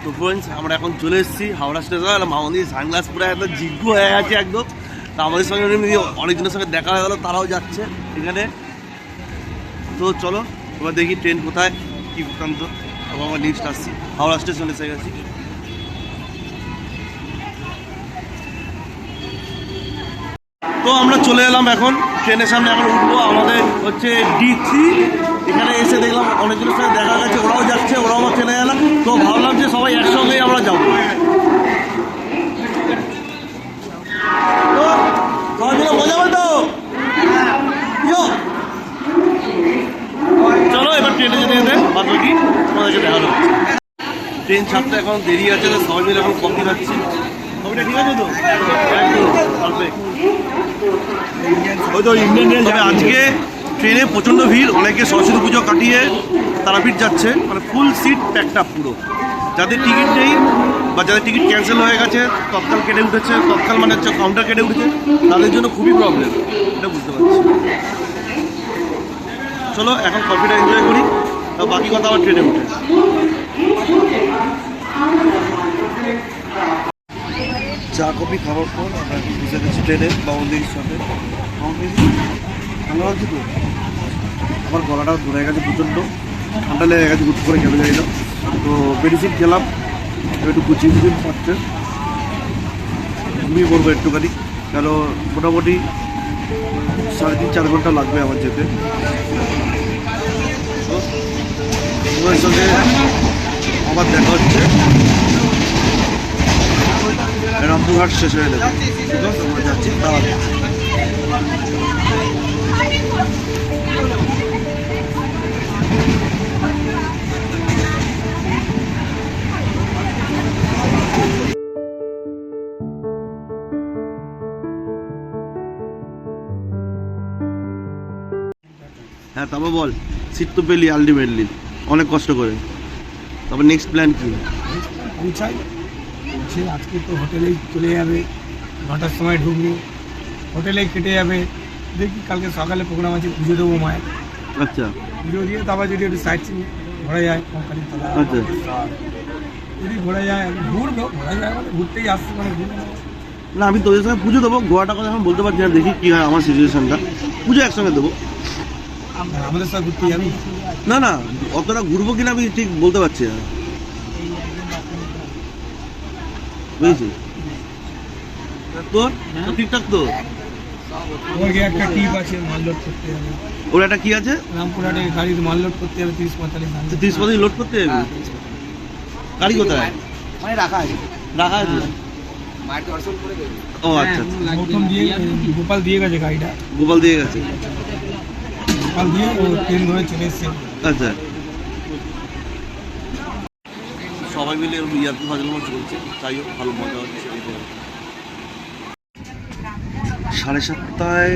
তো ফ্রেন্ডস আমরা এখন চলে এসেছি হাওড়া স্টেশন। মামনি সানগ্লাস পুরো একদম জিজ্ঞ হয়ে গেছে একদম। তো আমাদের সঙ্গে অনেকজনের সঙ্গে দেখা হয়ে গেলো, তারাও যাচ্ছে এখানে। তো চলো এবার দেখি ট্রেন কোথায় কী বৃত্তান্ত। আবার আমার নেক্সট আসছি, হাওড়া স্টেশন এসে গেছি। তো আমরা চলে এলাম এখন ট্রেনের সামনে, এখন উঠবো। আমাদের হচ্ছে D3। এখানে এসে দেখলাম অনেকজনের সঙ্গে দেখা গেছে, ওরাও যাচ্ছে, ওরাও আমার ট্রেনে গেলাম। তো ভাবলাম যে সবাই একসঙ্গেই আমরা যাবো। তো সবাই মিলে মজা হবে তো। চলো এবার ট্রেনে যেতে যেতে বাদ কি তোমাদেরকে দেখানো হচ্ছে। ট্রেন ছাড়তে এখন দেরি আছে, তো সবাই মিলে এখন কফি খাচ্ছি। কফিটা ঠিক আছে তো? তবে আজকে ট্রেনে প্রচণ্ড ভিড়, অনেকে সরস্বতী পুজো কাটিয়ে তারাপীঠ যাচ্ছে, মানে ফুল সিট প্যাকটা পুরো। যাদের টিকিট নেই বা যাদের টিকিট ক্যান্সেল হয়ে গেছে, তৎকাল কেটে উঠেছে, তৎকাল মানে হচ্ছে কাউন্টার কেটে উঠেছে, তাদের জন্য খুবই প্রবলেম, এটা বুঝতে পারছি। চলো এখন কফিটা এনজয় করি, বাকি কথা আবার ট্রেনে উঠে। চা কফি খাওয়ার পর আমরা বুঝে গেছি ট্রেনে বাউন্দির সাথে। ভালো লাগছে তো? আমার গলাটাও ধরে গেছে প্রচণ্ড, ঠান্ডা লেগে গেছে হুট করে, কেন যাই না। তো মেডিসিন খেলাম, একটু কুচিয়ে কুচিয়ে পাচ্ছে, ঘুমিয়ে পড়বো একটুখানি, কেন মোটামুটি 3.5-4 ঘন্টা লাগবে আমার যেতে। তোমার সঙ্গে আবার দেখা হচ্ছে রামপুরহাট শেষ হয়ে যাবে, আমরা যাচ্ছি তাড়াতাড়ি। হ্যাঁ তারপর বল, সিট তো পেলি আলটিমেটলি অনেক কষ্ট করে, তারপর নেক্সট প্ল্যান কি? পৌঁছাই সে আজকে তো হোটেলেই চলে যাবে, 9টার সময় ঢুকবে, হোটেলেই কেটে যাবে। দেখি কালকে সকালে প্রোগ্রাম আছে, পুজো দেবো মায়ের। আচ্ছা, পুজো দিয়ে তারপর যদি একটু সাইড সিন ঘোরা যায়, আচ্ছা, যদি ঘোরা যায় ঘুরবো, ঘোরা যায় মানে ঘুরতেই আসছে, মানে ঘুরবো না। আমি তোদের সঙ্গে পুজো দেবো, গোয়াটা কথা এখন বলতে পারছি না, দেখি কী হয় আমার সিচুয়েশনটা। পুজো একসঙ্গে দেবো, আমাদের সাথে ঘুরতে যাবি? না না, অতটা ঘুরবো কিনা আমি ঠিক বলতে পারছি না, বুঝেছি। তোর ঠিকঠাক তো? ওর একটা টিপ আছে, মাল লোড করতে হবে। ওর একটা কি আছে? রামপুরহাটে গাড়ি মাল লোড করতে হবে 30-45। 30-35 লোড করতে যাবি? গাড়ি কোথায়? মানে রাখা আছে, রাখা আছে। ও আচ্ছা, প্রথম দিয়ে গোপাল দিয়ে গেছে গাড়িটা, গোপাল দিয়ে গেছে। গোপাল দিয়ে ও ট্রেন ধরে চলে এসছে। আচ্ছা, সবাই মিলে এরকম ইয়ার্কি ফাজলামো চলছে, তাই হোক ভালো মজা হচ্ছে। 7:30টায়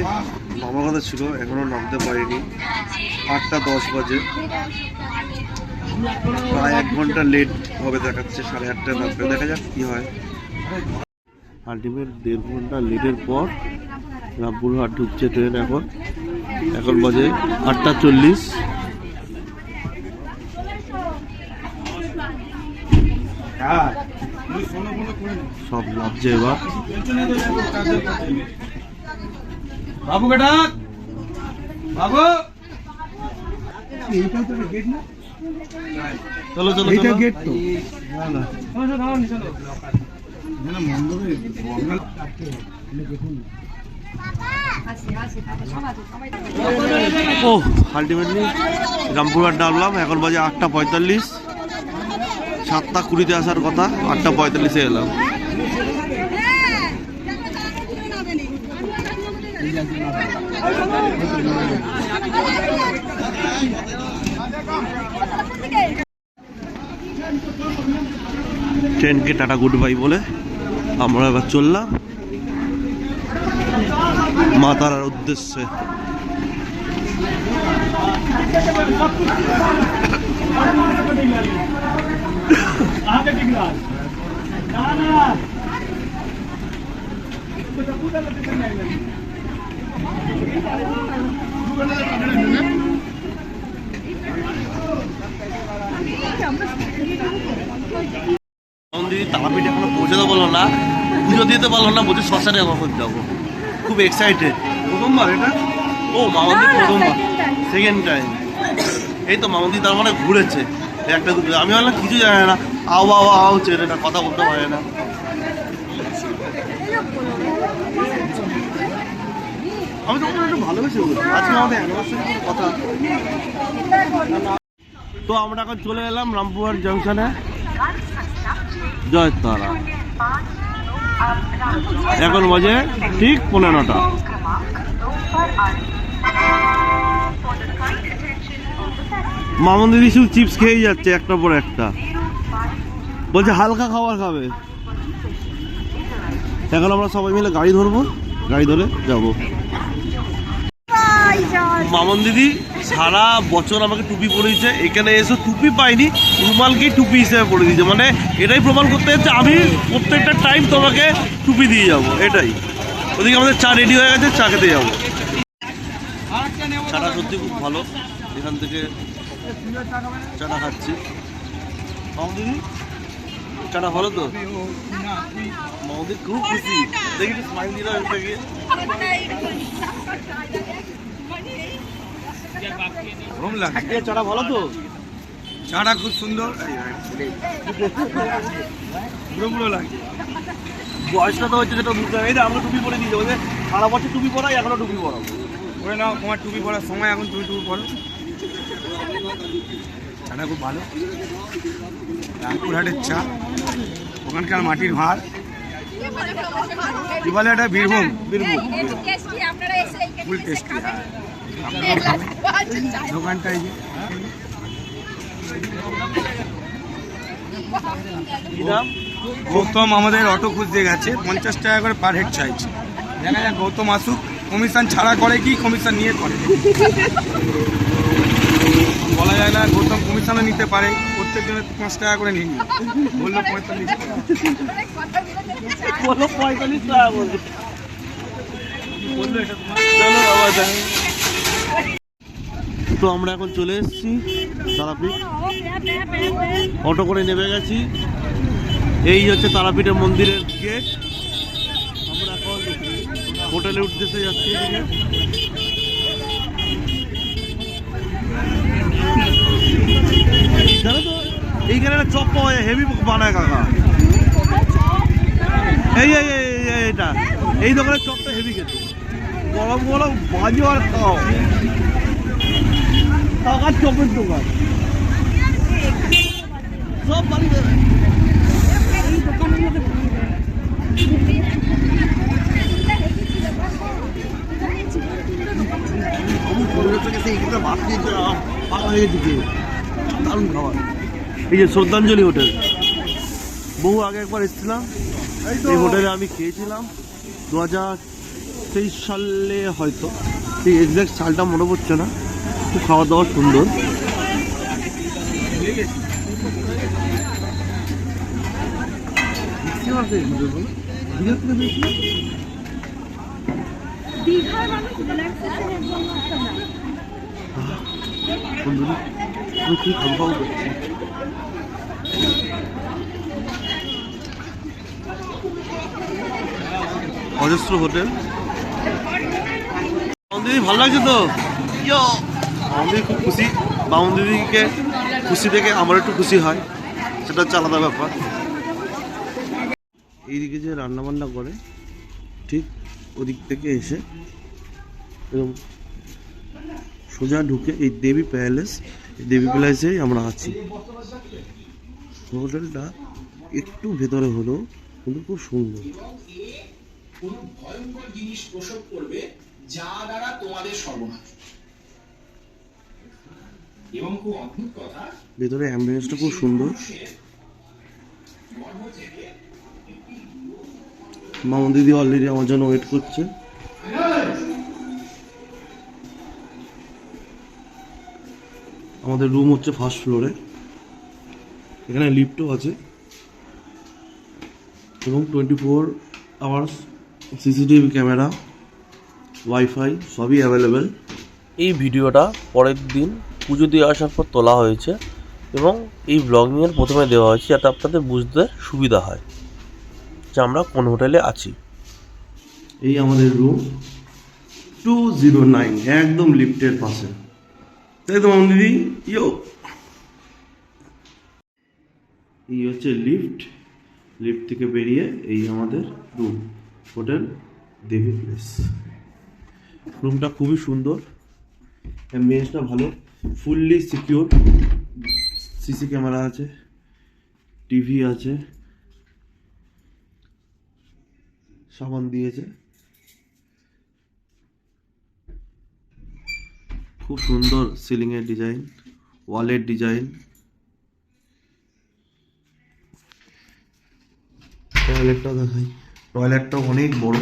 নামার কথা ছিল, এখনও নামতে পারিনি। 8টা 10 বাজে, প্রায় 1 ঘন্টা লেট হবে দেখাচ্ছে। 8:30টায় নামবে, দেখা যাক কী হয়। আলটিমেট 1.5 ঘন্টা লেটের পর রামপুরহাট ঢুকছে ট্রেন। এখন বাজে 8টা 40। সব লাভছে এবার। বাবু বেটা, বাবু চলো চলো, এইটা গেট তো। ও আলটিমেটলি রামপুরহাট নামলাম, এখন বাজে 8টা 45। 7টা 20-তে আসার কথা, 8টা 45-এ এলাম। ট্রেনকে টাটা গুড বাই বলে আমরা এবার চললাম মা তারার উদ্দেশ্যে। তারাপীঠ এখনো পৌঁছাতে পারলো না, পুজো দিতে পারলো না, বলছে শ্মশানে কখন যাবো। খুব এক্সাইটেড। প্রথমবার এটা? ও মামন্দির প্রথমবার, সেকেন্ড টাইম। এই তো মামন্দির তার মানে ঘুরেছে একটা দুটো, আমি বললাম কিছু জানে না, আও আও আও হচ্ছে, এটা কথা বলতে পারে না। আমি তো একটু ভালোবেসে বলি, আজকে আমাদের অ্যানিভার্সারি কথা। তো আমরা এখন চলে এলাম রামপুরহাট জাংশনে। জয় তারা। এখন বাজে ঠিক 15টা। মামন দিদি শুধু চিপস খেয়েই যাচ্ছে একটার পর একটা, বলছে হালকা খাবার খাবে। এখন আমরা সবাই মিলে গাড়ি ধরবো, গাড়ি ধরে যাবো। মামন দিদি সারা বছর আমাকে টুপি পরিয়েছে, এখানে এসে টুপি পাইনি, রুমালকেই টুপি হিসেবে পরে দিয়েছে। মানে এটাই প্রমাণ করতে হচ্ছে আমি প্রত্যেকটা টাইম তোমাকে টুপি দিয়ে যাবো, এটাই। ওদিকে আমাদের চা রেডি হয়ে গেছে, চা খেতে যাবো। চাটা সত্যি খুব ভালো, এখান থেকে চাটা খাচ্ছি। মামন দিদি চাটা ভালো তো? মামন দিদি খুব খুশি, দেখি স্মাইল দিলাম থেকে। চাটা ভালো তো? চাটা খুব সুন্দর, লাগে। বয়সটা তো হচ্ছে যেটা বুঝতে হবে। আমরা টুপি পরে দিয়েছি, বলছে সারা বছর টুপি পরাই, এখনো টুপি পরাবো। করে নাও, তোমার টুপি পরার সময় এখন, তুমি টুপি পরো। চাটা খুব ভালো, রামপুরহাটের চা, ওখানকার মাটির ভাঁড়। কি বলে এটা? বীরভূম। বীরভূম ফুল টেস্টি। দোকানটাই গৌতম আমাদের অটো খুঁজতে গেছে, 50 টাকা করে পার হেড চাইছে। দেখা যাক গৌতম আসুক, কমিশন ছাড়া করে কি কমিশন নিয়ে করে বলা যায় না। গৌতম কমিশনও নিতে পারে, প্রত্যেক জনের 5 টাকা করে নিয়ে বললো 45 টাকা। বলো 45 টাকা বলবে। তো আমরা এখন চলে এসেছি তারাপীঠ, অটো করে নেমে গেছি। এই হচ্ছে তারাপীঠের মন্দিরের গেট। আমরা এখন হোটেলের উদ্দেশ্যে যাচ্ছি। জানো তো এইখানে একটা চপ পাওয়া যায়, হেভি বানায় কাকা। এইটা এই দোকানের চপটা হেভি খেতে, গরম গরম ভাজো আর খাও। কাকার চপের দোকান সব বাড়ি দারুণ খাবার। এই যে শ্রদ্ধাঞ্জলি হোটেল, বহু আগে একবার এসেছিলাম এই হোটেলে, আমি খেয়েছিলাম 2023 সালে হয়তো, ঠিক এক্সাক্ট সালটা মনে পড়ছে না। খুব খাওয়া দাওয়া সুন্দর। কি খাবো করছি। অজস্র হোটেল। মামন দিদি ভালো লাগছে তো? মামন দিদি খুব খুশি। মামন দিদিকে খুশি দেখে আমার একটু খুশি হয়, সেটা হচ্ছে আলাদা ব্যাপার। এইদিকে যে রান্না বান্না করে, ঠিক ওদিক থেকে এসে এরকম সোজা ঢুকে এই দেবী প্যালেস, এই দেবী প্যালেসেই আমরা আছি। হোটেলটা একটু ভেতরে হলেও কিন্তু খুব সুন্দর। কোন ভয়ঙ্কর জিনিস প্রসব করবে যা দ্বারা তোমাদের সর্বনাশ। এবং খুব অদ্ভুত কথা, ভেতরে অ্যাম্বিয়েন্সটা খুব সুন্দর। মামন দিদি অলরেডি আমার জন্য ওয়েট করছে। আমাদের রুম হচ্ছে ফার্স্ট ফ্লোরে, এখানে লিফটও আছে এবং 24 আওয়ার্স সিসিটিভি ক্যামেরা, ওয়াইফাই সবই অ্যাভেলেবেল। এই ভিডিওটা পরের দিন পুজো দিয়ে আসার পর তোলা হয়েছে। এবং এই ব্লগিংয়ের প্রথমে দেওয়া হয়েছে যাতে আপনাদের বুঝতে সুবিধা হয় যে আমরা কোন হোটেলে আছি। এই আমাদের রুম 209, একদম লিফটের পাশে, তাই তো মামুন দিদি? ইয়ো, এই হচ্ছে লিফট, লিফট থেকে বেরিয়ে এই আমাদের রুম, হোটেল দেবী প্লেস। রুমটা খুবই সুন্দর, অ্যাম্বিয়েন্সটা ভালো, ফুললি সিকিউর, সিসি ক্যামেরা আছে, টিভি আছে, সামান দিয়েছে, খুব সুন্দর সিলিংয়ের ডিজাইন, ওয়ালের ডিজাইন। টয়লেটটাও দেখাই, টয়লেটটাও অনেক বড়।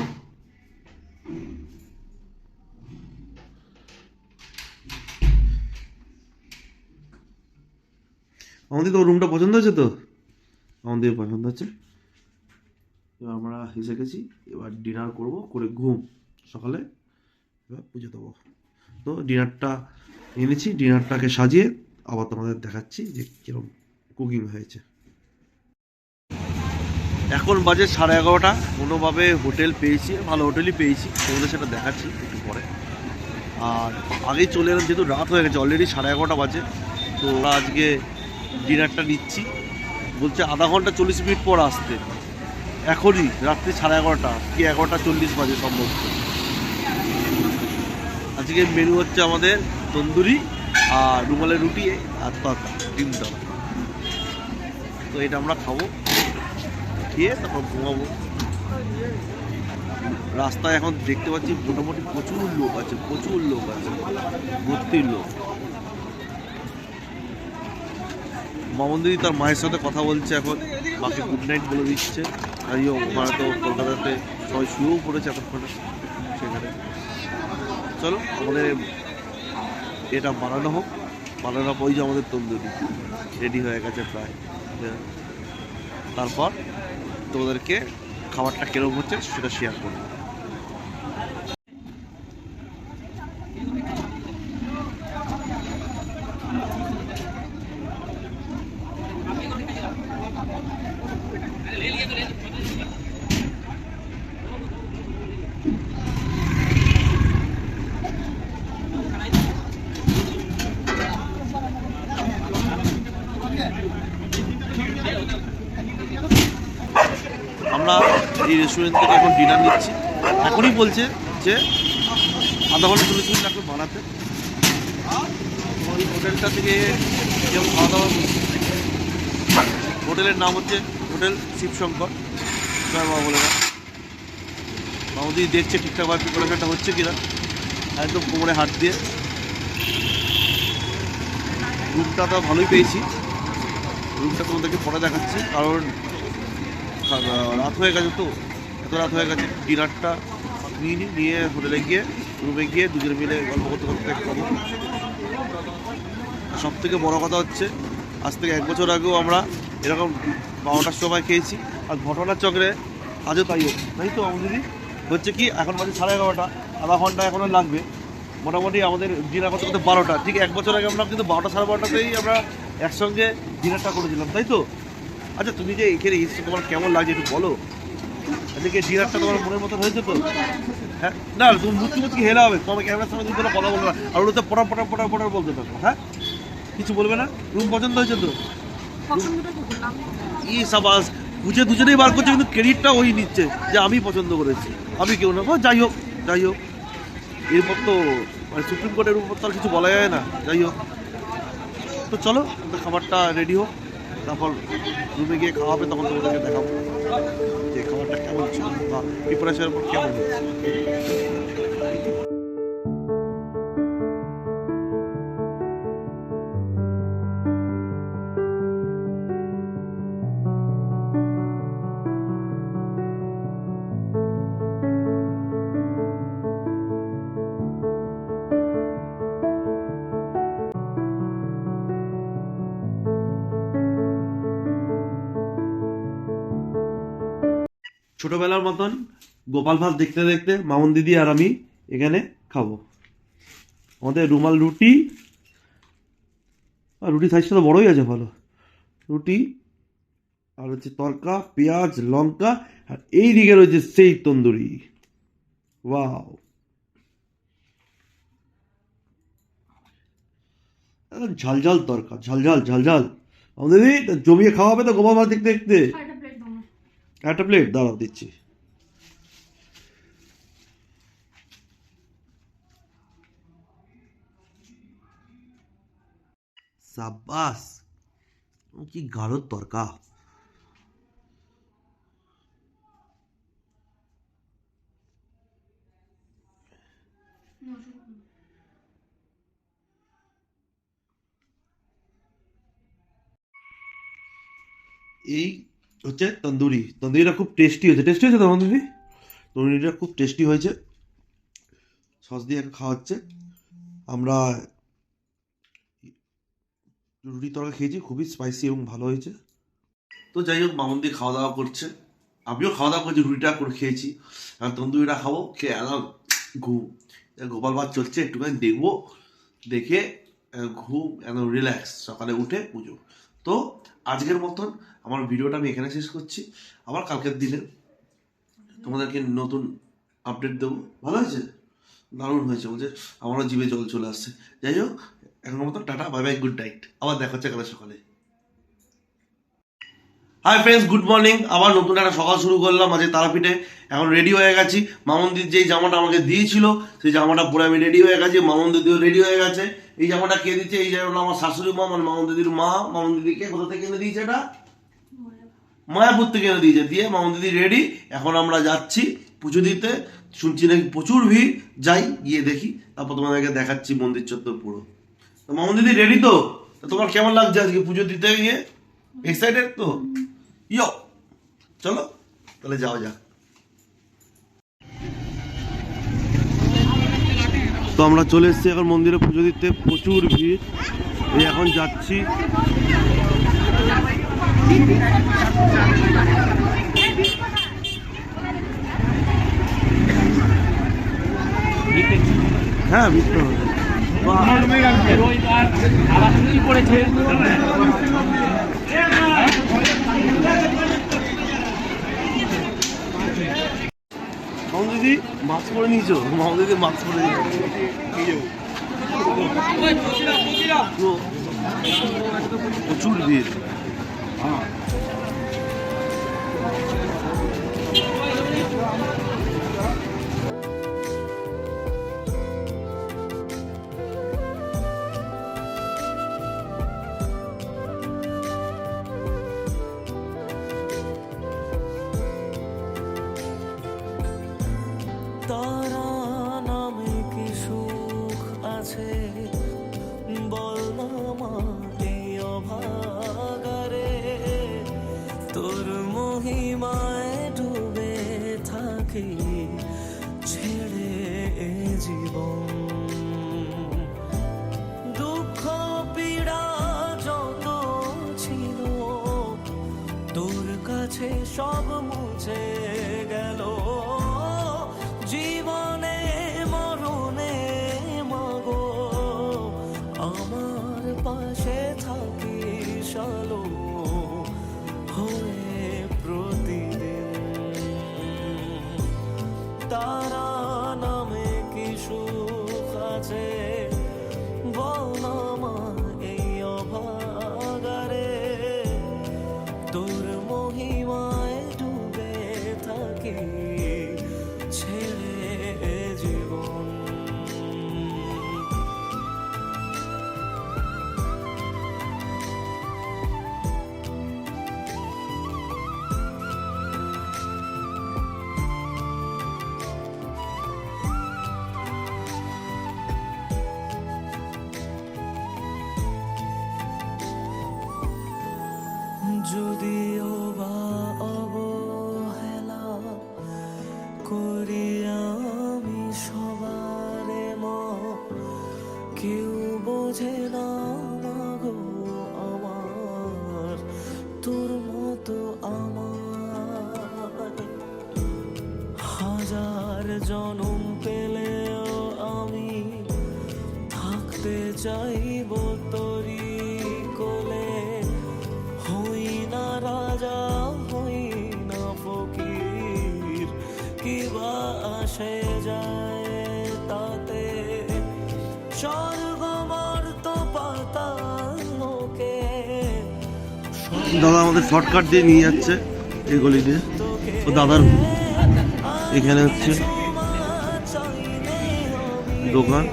আমাদের তো রুমটা পছন্দ হয়েছে তো? আমাদের পছন্দ হচ্ছে। এবার আমরা এসে গেছি, এবার ডিনার করব, করে ঘুম, সকালে এবার পুজো দেবো। তো ডিনারটা এনেছি, ডিনারটাকে সাজিয়ে আবার তোমাদের দেখাচ্ছি যে কিরকম কুকিং হয়েছে। এখন বাজে 11:30, কোনোভাবে হোটেল পেয়েছি, ভালো হোটেলই পেয়েছি, তোমাদের সেটা দেখাচ্ছি একটু পরে। আর আগেই চলে এলাম যেহেতু রাত হয়ে গেছে, অলরেডি 11:30 বাজে। তো আজকে ডিনারটা নিচ্ছি, বলছে আধা ঘন্টা 40 মিনিট পর আসতে, এখনই রাত্রি 11:30 কি 11:40 বাজে সম্ভবত। আজকে মেনু হচ্ছে আমাদের তন্দুরি আর রুমালের রুটি আর তরকা, ডিম তরকা। তো এটা আমরা খাবো, খেয়ে তারপর ঘুমাবো। রাস্তায় এখন দেখতে পাচ্ছি মোটামুটি প্রচুর লোক আছে, প্রচুর লোক আছে, ভর্তির লোক। মামুন দিদি তার মায়ের সাথে কথা বলছে, এখন মাকে গুড নাইট বলে দিচ্ছে। আইও, ওখানে তো কলকাতাতে সবাই শুয়েও পড়েছে এতক্ষণে সেখানে। চলো আমাদের এটা বানানো হোক, বানানোর পর যে আমাদের তন্দুরি রেডি হয়ে গেছে প্রায়। তারপর তোমাদেরকে খাবারটা কিরকম হচ্ছে সেটা শেয়ার করবো। আমরা এই রেস্টুরেন্ট থেকে এখন ডিনার নিচ্ছি। এখনই বলছে যে আধা ঘন্টা 40 মিনিট লাগবে বানাতে। ওই হোটেলটা থেকে যেমন খাওয়া দাওয়া, হোটেলের নাম হচ্ছে হোটেল শিবশঙ্কর, জয় বাবা বলে না। মামুদি দেখছে ঠিকঠাকভাবে প্রিপারেশনটা হচ্ছে কিনা, একদম কোমরে হাত দিয়ে। রুমটা তো ভালোই পেয়েছি, রুমটা তোমাদেরকে পরে দেখাচ্ছি, কারণ রাত হয়ে গেছে, তো এত রাত হয়ে গেছে। ডিনারটা নিয়ে হোটেলে গিয়ে রুমে গিয়ে দুজনে মিলে গল্প করতে করতে খাবো। সব থেকে বড়ো কথা হচ্ছে, আজ থেকে 1 বছর আগেও আমরা এরকম 12টার সময় খেয়েছি। আর ঘটনার চক্রে আজও তাই তো আমাদের দিদি হচ্ছে কি, এখন বাজে 11:30, আধা ঘন্টা এখনও লাগবে মোটামুটি আমাদের ডিনার করতে করতে 12টা। ঠিক 1 বছর আগে আমরা কিন্তু 12টা 12:30তেই আমরা একসঙ্গে ডিনারটা করেছিলাম, তাই তো? আচ্ছা, তুমি যে এখানে এসছো তোমার কেমন লাগছে একটু বলো। আজকে ডিনারটা তোমার মনের মতো হয়েছে তো? হ্যাঁ, না তুমি মুচকি হেলা হবে, তোমার ক্যামেরার সামনে তুমি কোনো কথা বলবে না, আর ওটা পটা পটা পটা পটা বলতে থাকো। হ্যাঁ, কিছু বলবে না? রুম পছন্দ হয়েছে তো? ই সাবাস, বুঝে দুজনেই বার করছে, কিন্তু ক্রেডিটটা ওই নিচ্ছে যে আমি পছন্দ করেছি, আমি কেউ না। যাই হোক যাই হোক, এরপর তো মানে সুপ্রিম কোর্টের উপর তো আর কিছু বলা যায় না। যাই হোক, তো চলো খাবারটা রেডি হোক, তারপর রুমে গিয়ে খাওয়া হবে, তখন তোমাদেরকে দেখাবো যে খাবারটা কেমন ছিল বা প্রিপারেশনের উপর কেমন হচ্ছে। ছোটবেলার মতন গোপাল ভাত দেখতে দেখতে মামুন দিদি আর আমি এখানে খাবো। আমাদের রুমাল রুটি আর রুটি সাইজটা তো বড়োই আছে ভালো। রুটি আর হচ্ছে তরকা, পেঁয়াজ, লঙ্কা, আর এই দিকে রয়েছে সেই তন্দুরি। ওয়াও, একদম ঝালঝাল তরকা, ঝালঝাল ঝালঝাল। আমাদের দিদি জমিয়ে খাওয়া হবে তো গোপাল ভাত দেখতে দেখতে। একটা প্লেট দাঁড়াও দিচ্ছি। সাব্বাস, কি গাঢ় তরকা। এই হচ্ছে তন্দুরি। তন্দুরিটা খুব টেস্টি হয়েছে। টেস্টি হয়েছে তো আমার দিদি? তন্দুরিটা খুব টেস্টি হয়েছে, সস দিয়ে খাওয়া হচ্ছে। আমরা রুটি তরকা খেয়েছি, খুবই স্পাইসি এবং ভালো হয়েছে। তো যাই হোক, মামুন দিয়ে খাওয়া দাওয়া করছে, আমিও খাওয়া দাওয়া করছি, রুটিটা করে খেয়েছি। আর তন্দুরিটা খাবো, খেয়ে একদম ঘুম। গোপাল ভাত চলছে, একটুখানি দেখবো, দেখে ঘুম, একদম রিল্যাক্স, সকালে উঠে পুজো। তো আজকের মতন আমার ভিডিওটা আমি এখানে শেষ করছি। আবার কালকের দিনে তোমাদেরকে নতুন আপডেট দেবো। ভালো হয়েছে, দারুণ হয়েছে, বলছে আমারও জিভে জল চলে আসছে। যাই হোক, এখনো মতন tata, bye bye, good night. আবার দেখা হচ্ছে কাল সকালে। Hi friends, good morning. আবার নতুন একটা সকাল শুরু করলাম আজকে তারাপীঠে। এখন রেডি হয়ে গেছি। মামুনদির যেই জামাটা আমাকে দিয়েছিল সেই জামাটা পরে আমি রেডি হয়ে গেছি। মামুন দিদিও রেডি হয়ে গেছে। এই জামাটা কে দিচ্ছে? এই জামাটা আমার শাশুড়ি মা, মানে মামুন দিদির মা। মামুন দিদিকে কোথা থেকে এনে দিয়েছে? এটা মায়াপুর থেকে এনে দিয়েছে। দিয়ে মামুন দিদি রেডি। এখন আমরা যাচ্ছি পুজো দিতে। শুনছি নাকি প্রচুর ভিড়, যাই গিয়ে দেখি, তারপর তোমাদেরকে দেখাচ্ছি মন্দির চত্বর পুরো। তো মামুন দিদি রেডি তো? তোমার কেমন লাগছে আজকে পুজো দিতে গিয়ে? এক্সাইটেড তো? ইয়ো, চলো তাহলে যাওয়া যাক। তো আমরা চলে এসেছি এখন মন্দিরে পুজো দিতে, প্রচুর ভিড়। এই এখন যাচ্ছি। হ্যাঁ, ভিড় তো হবে। মামুন দিদি মাস্ক পরে নিয়েছো? মামুন দিদি মাস্ক পরে নিয়েছো। প্রচুর ভিড়। তারা নামে কি সুখ আছে বল না মা এই অভাগারে, তোর মহিমায় ডুবে থাকি ছেড়ে এ জীবন। দুঃখ পীড়া যত ছিল তোর কাছে সব মুছে গেল। জীবনে মরণে মাগো আমার পাশে থাকিস আলো হয়ে প্রতিদিন। তারা নামে কি সুখ আছে বল না মা এই অভাগারে, তোর মহিমায় ডুবে থাকি ছেড়ে জীবন। যদিও বা অবহেলা করি আমি সবারে মা, কেউ বোঝে না মাগো আমার তোর মতো আমার। হাজার জনম পেলেও আমি থাকতে চাইব তোরি দাদা আমাদের শর্টকাট দিয়ে নিয়ে যাচ্ছে এই গলি দিয়ে। ও দাদার এখানে হচ্ছে দোকান।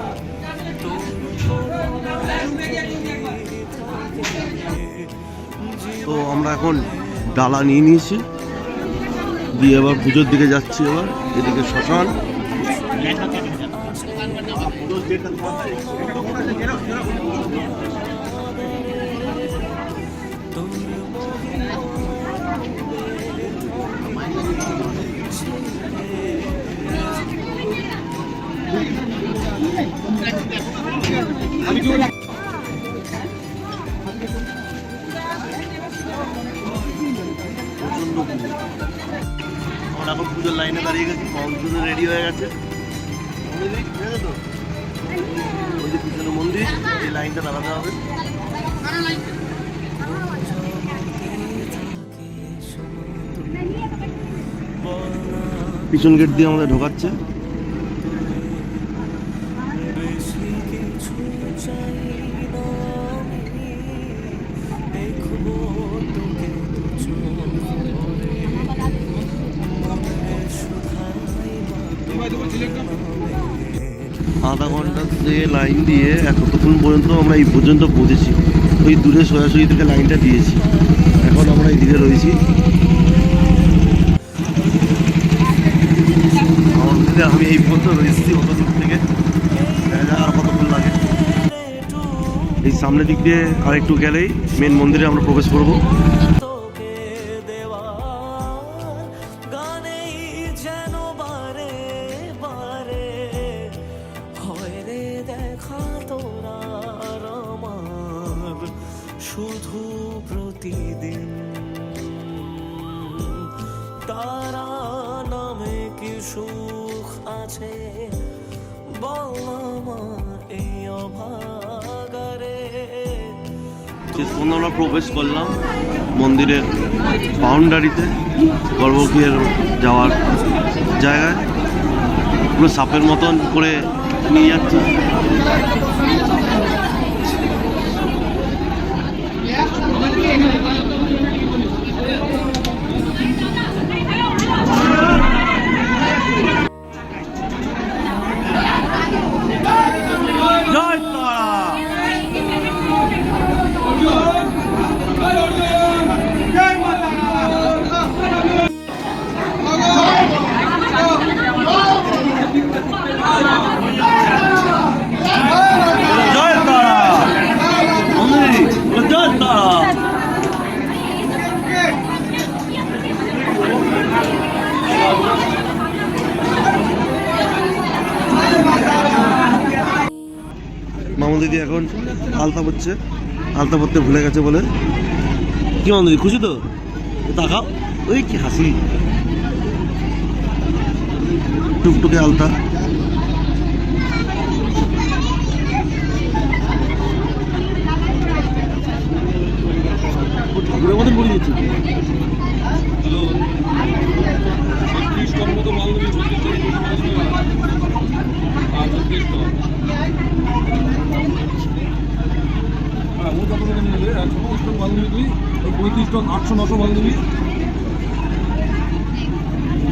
তো আমরা এখন ডালা নিয়ে নিয়েছি, দিয়ে এবার পুজোর দিকে যাচ্ছি। এবার এদিকে শ্মশান। আমরা এখন পুজোর লাইনে দাঁড়িয়ে গেছি, পুজো রেডি হয়ে গেছে। ওই যে পিছনে মন্দির, এই লাইনটা দাঁড়াতে হবে। পিছন গেট দিয়ে আমাদের ঢোকাচ্ছে। আধা ঘন্টা থেকে লাইন দিয়ে এতক্ষণ পর্যন্ত আমরা এই পর্যন্ত পৌঁছেছি। ওই দূরে সোজাসুজি থেকে লাইনটা দিয়েছি, এখন আমরা এইদিকে রয়েছি। আমি এই পর্যন্ত রয়েছি, অত দূর থেকে আর কতক্ষণ লাগে। এই সামনের দিক দিয়ে আর একটু গেলেই মেন মন্দিরে আমরা প্রবেশ করবো। শুধু প্রতিদিন তারা নামে কি সুখ আছে বল এই অভাগারে। আমরা প্রবেশ করলাম মন্দিরের বাউন্ডারিতে, গর্ভগৃহের যাওয়ার জায়গায়। পুরো সাপের মতন করে নিয়ে যাচ্ছে। মামুন দিদি এখন আলতা পড়ছে, আলতা পড়তে ভুলে গেছে বলে। কি মামুন দিদি খুশি তো? তাকাও, ওই কি হাসি, টুকটুকে আলতা। ঠাকুরের মতন পড়ে দিচ্ছি।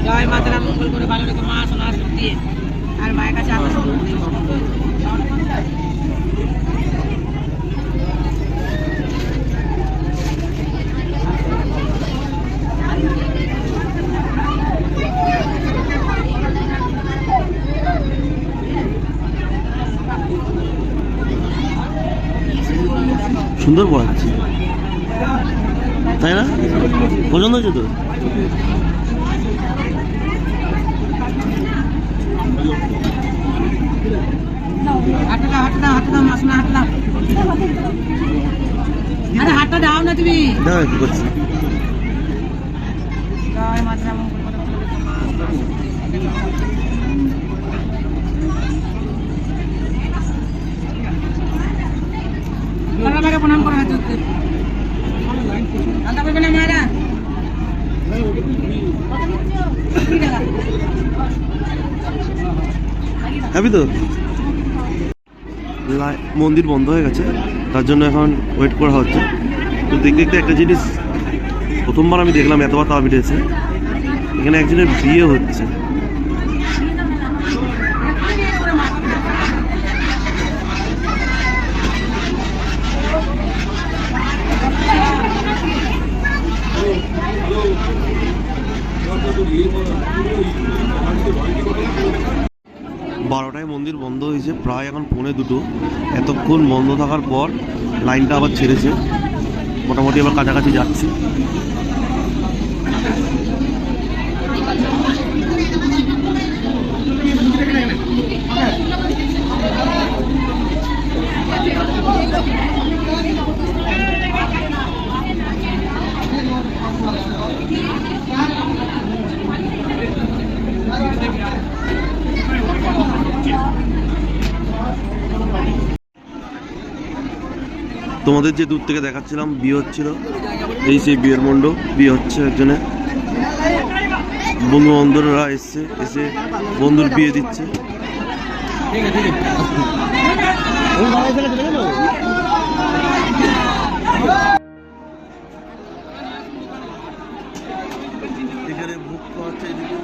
জয় মাতারা মঙ্গল করে ভালো রেখো মা সোনা শক্তি আর মায়ের কাছে সুন্দর পড়াচ্ছে, তাই না? পছন্দ হচ্ছে তো? হাতটা দাও না তুমি। কি করছি? জয় মাতারা মঙ্গল করে ভালো রেখো মা সোনা প্রণাম করা হচ্ছে। আলতা করবে না মায়েরা। হ্যাপি তো? মন্দির বন্ধ হয়ে গেছে, তার জন্য এখন ওয়েট করা হচ্ছে। তো দেখতে দেখতে একটা জিনিস প্রথমবার আমি দেখলাম এতবার তারাপীঠ এসে এখানে একজনের বিয়ে হচ্ছে। বারোটায় মন্দির বন্ধ হয়েছে, প্রায় এখন 1:45। এতক্ষণ বন্ধ থাকার পর লাইনটা আবার ছেড়েছে, মোটামুটি আবার কাছাকাছি যাচ্ছি। তোমাদের যে দূর থেকে দেখাচ্ছিলাম বিয়ে হচ্ছিল, এই সেই বিয়ের মণ্ডপ, বিয়ে হচ্ছে একজনের। বন্ধু বান্ধবরা এসে বন্ধুর বিয়ে দিচ্ছে। এখানে ভোগ খাওয়া হচ্ছে এদিকে।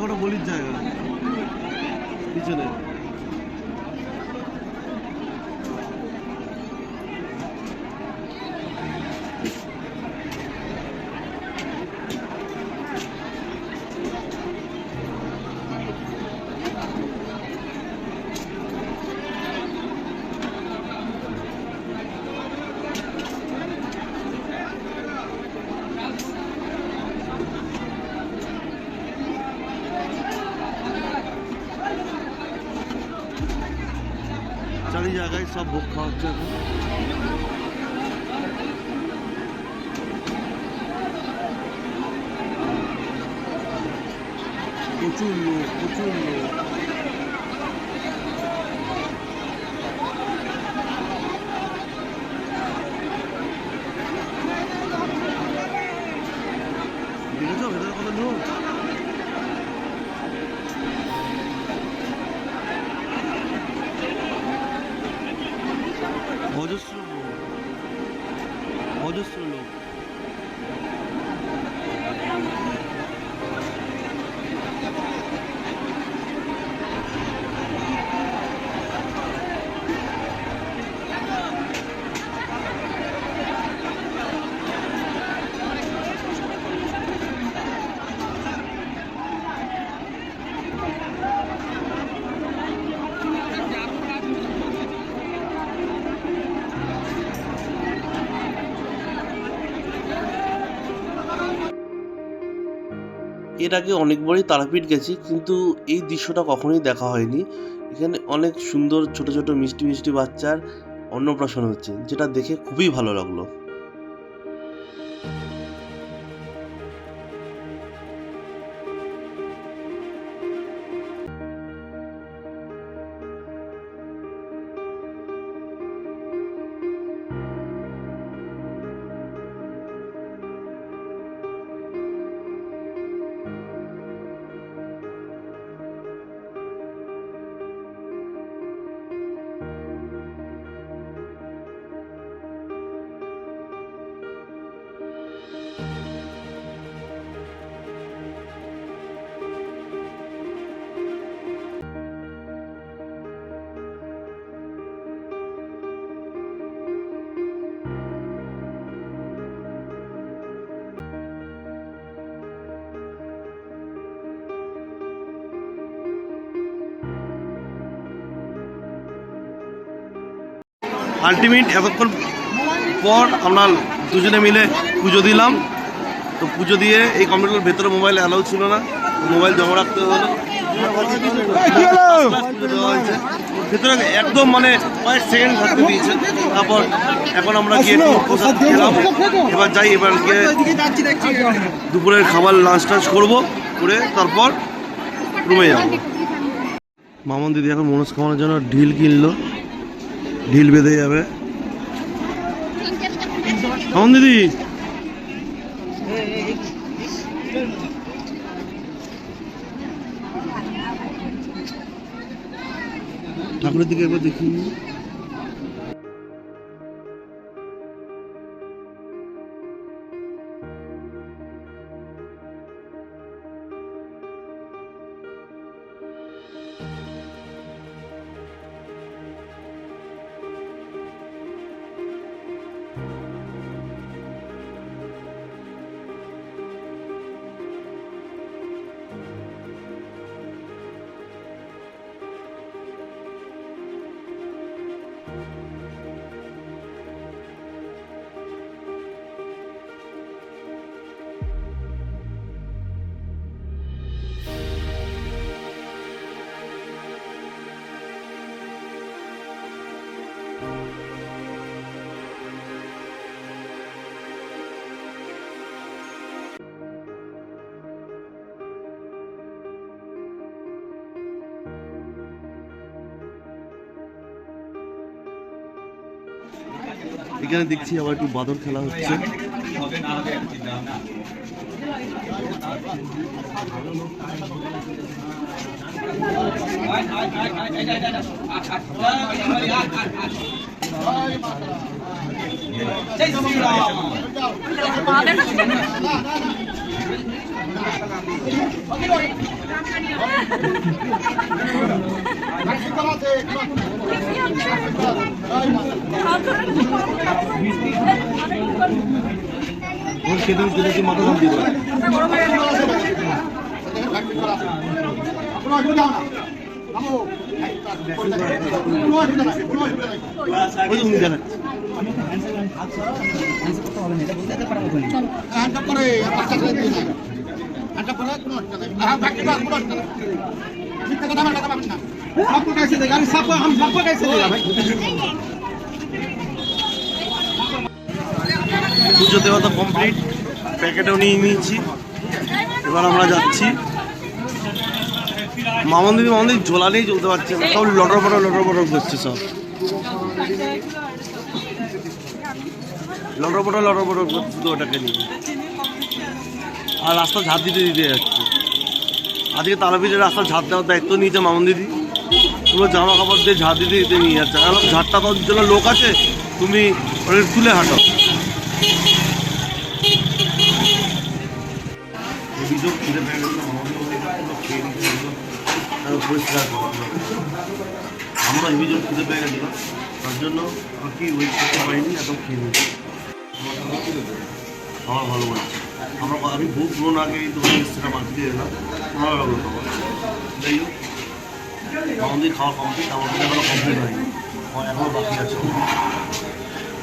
ওটা বলির জায়গা পিছনে। চারি জায়গায় সব ভোগ খাওয়া হচ্ছে এখন। প্রচুর লোক, প্রচুর লোক। দেখেছো ভেতরে কত লোক? অজস্র লোক, অজস্র লোক। এর আগে অনেকবারই তারাপীঠ গেছি, কিন্তু এই দৃশ্যটা কখনোই দেখা হয়নি। এখানে অনেক সুন্দর ছোট ছোট মিষ্টি মিষ্টি বাচ্চার অন্নপ্রাশন হচ্ছে, যেটা দেখে খুবই ভালো লাগলো। আলটিমেট এতক্ষণ পর আমরা দুজনে মিলে পুজো দিলাম। তো পুজো দিয়ে এই কম্পিউটারের ভেতরে মোবাইল অ্যালাউ ছিল না, মোবাইল জমা রাখতে হলো। পুজো দেওয়া হয়েছে ভেতরে, একদম মানে কয়েক সেকেন্ড থাকতে দিয়েছে। তারপর এখন আমরা গিয়ে প্রসাদ খেলাম। এবার যাই, এবার গিয়ে দুপুরের খাবার লাঞ্চ টাঞ্চ করবো, করে তারপর রুমে যাবো। মামন দিদি এখন মনস্কামনার জন্য ঢিল কিনলো, ঢিল বেঁধে যাবে। মামন দিদি ঠাকুরের দিকে একবার দেখি। এখানে দেখছি আবার একটু বাদর খেলা হচ্ছে। মাথা দাম দিব পুজো দেওয়া তো কমপ্লিট, প্যাকেটেও নিয়ে নিয়েছি। এবার আমরা যাচ্ছি মামন্দির ঝোলা নিয়েই চলতে পারছে না, সব লটর পটর করছে, সব লটর পটর করছে শুধু ওটাকে নিয়ে। আর রাস্তা ঝাঁপ দিতে যাচ্ছে। আজকে তারাপীঠের রাস্তা ঝাঁপ দেওয়ার দায়িত্ব নিয়েছে মামন্দিদি। পুরো জামা কাপড় দিয়ে ঝাঁপ দিতে নিয়ে যাচ্ছে। কারণ ঝাঁটটা পাওয়ার জন্য লোক আছে, তুমি ওটা তুলে হাঁটো। আমরা অভিযোগ খুঁজে পেয়ে গেছিলাম, তার জন্য কি ওয়েট করতে পারিনি, এত খেয়ে নিয়েছি। আমার ভালো বলছে, আমি বহু পুরোনো আগে এই দোকানে সেটা মাছ দিয়ে এলাম, ভালো লাগলো তোমার। যাই হোক, আমাদের খাওয়া কমপ্লিট, আমাদের এখনো কমপ্লিট হয়নি, এখনও বাকি আছে।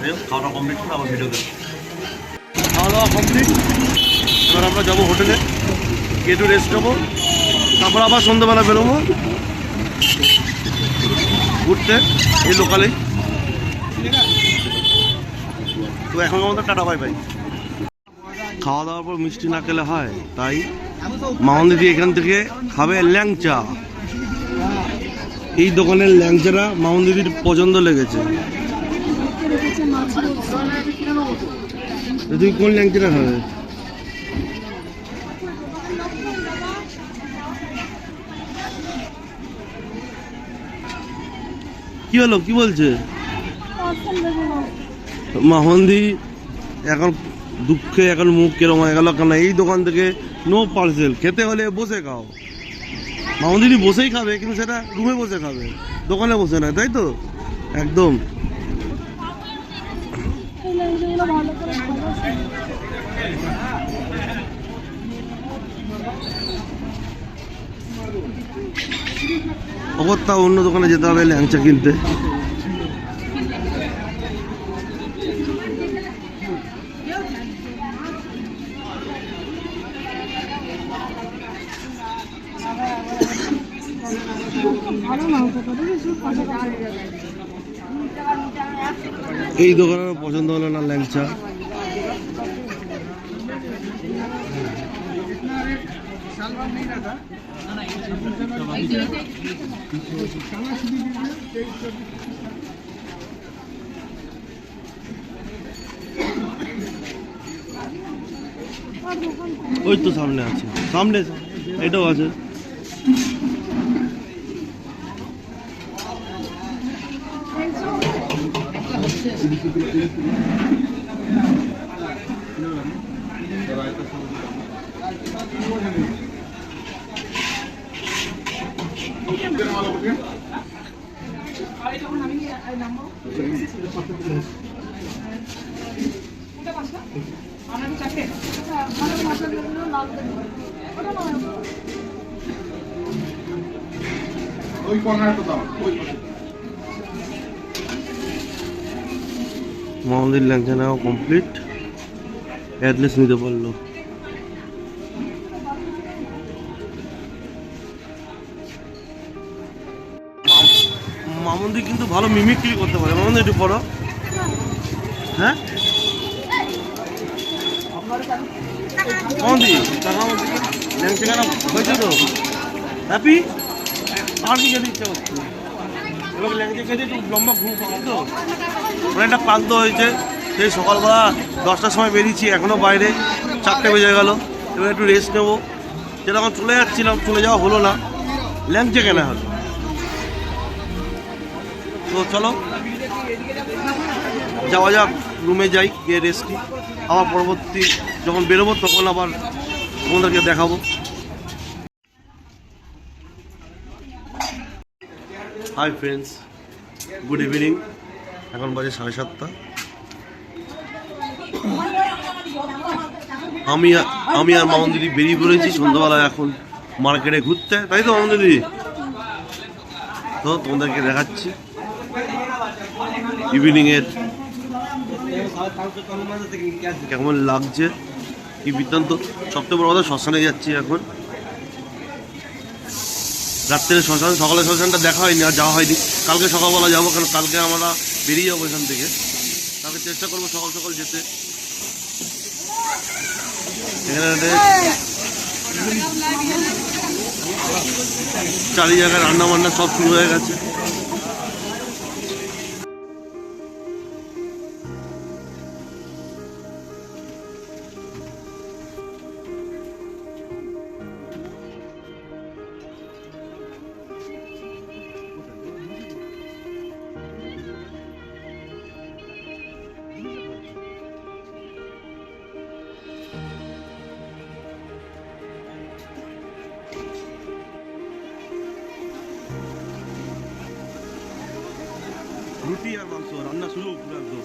যাই হোক, খাওয়াটা কমপ্লিট করে আবার ভিডিও দেবো। খাওয়া দাওয়া কমপ্লিট, এবার আমরা যাবো হোটেলে, গিয়ে একটু রেস্ট নেবো, তারপর আবার সন্ধ্যাবেলা বেরোবো ঘুরতে এই লোকালেই। তো এখন আমাদের টাটা বাই বাই। খাওয়া দাওয়ার পর মিষ্টি না খেলে হয়, তাই মামন্দিদি এখান থেকে খাবে ল্যাংচা। এই দোকানের ল্যাংচাটা মামন্দিদির পছন্দ লেগেছে। তুমি কোন ল্যাংচাটা খাবে? কি হলো, কি বলছে মামন্দি? এখন দুঃখে এখন মুখ কেরম হয়ে গেল, কেন এই দোকান থেকে নো পার্সেল, খেতে হলে বসে খাও। মামন্দিদি বসেই খাবে, কিন্তু সেটা রুমে বসে খাবে, দোকানে বসে নয়, তাই তো? একদম। অগত্যা অন্য দোকানে যেতে হবে ল্যাংচা কিনতে। এই দোকানের পছন্দ হলো না ল্যাংচা। ওই তো সামনে আছে, সামনে এটাও আছে। মামুদের ল্যাংচা নেওয়া কমপ্লিট, অ্যাড্রেস নিতে পারলো। মামুদি কিন্তু ভালো মিমিক্রি করতে পারে। মামুদি একটু পড়ো। হ্যাঁ মামুদি টাকা ল্যাংচা কেনা হয়েছে তো হ্যাপি? আর কি খেতে ইচ্ছা করছে? এবার ল্যাংচা খেতে একটু লম্বা ঘুম পাবো তো, অনেকটা ক্লান্ত হয়েছে। সেই সকালবেলা 10টার সময় বেরিয়েছি, এখনও বাইরে 4টে বেজে গেল। এবার একটু রেস্ট নেবো। যেরকম চলে যাচ্ছিলাম, চলে যাওয়া হলো না, ল্যাংচা কেনা হলো। তো চলো যাওয়া যাক, রুমে যাই, গিয়ে রেস্ট নিই। আবার পরবর্তী যখন বেরোবো তখন আবার তোমাদেরকে দেখাবো। Hi friends, good evening. এখন বাজে 7:30। আমি আর মামুন দিদি বেরিয়ে পড়েছি সন্ধ্যাবেলায় এখন মার্কেটে ঘুরতে, তাই তো মামুন দিদি? তো তোমাদেরকে দেখাচ্ছি ইভিনিংয়ের কেমন লাগছে, কি বৃত্তান্ত। সবথেকে বড় কথা, শ্মশানে যাচ্ছি এখন। রাত্রে শ্মশান, সকালে শ্মশানটা দেখা হয়নি, আর যাওয়া হয়নি। কালকে সকালবেলা যাবো, কারণ কালকে আমরা বেরিয়ে যাবো এখান থেকে। কালকে চেষ্টা করবো সকাল সকাল যেতে। এখানে চারি জায়গায় রান্না বান্না সব শুরু হয়ে গেছে। রুটি আর মাংস রান্না শুরু পুরো একদম।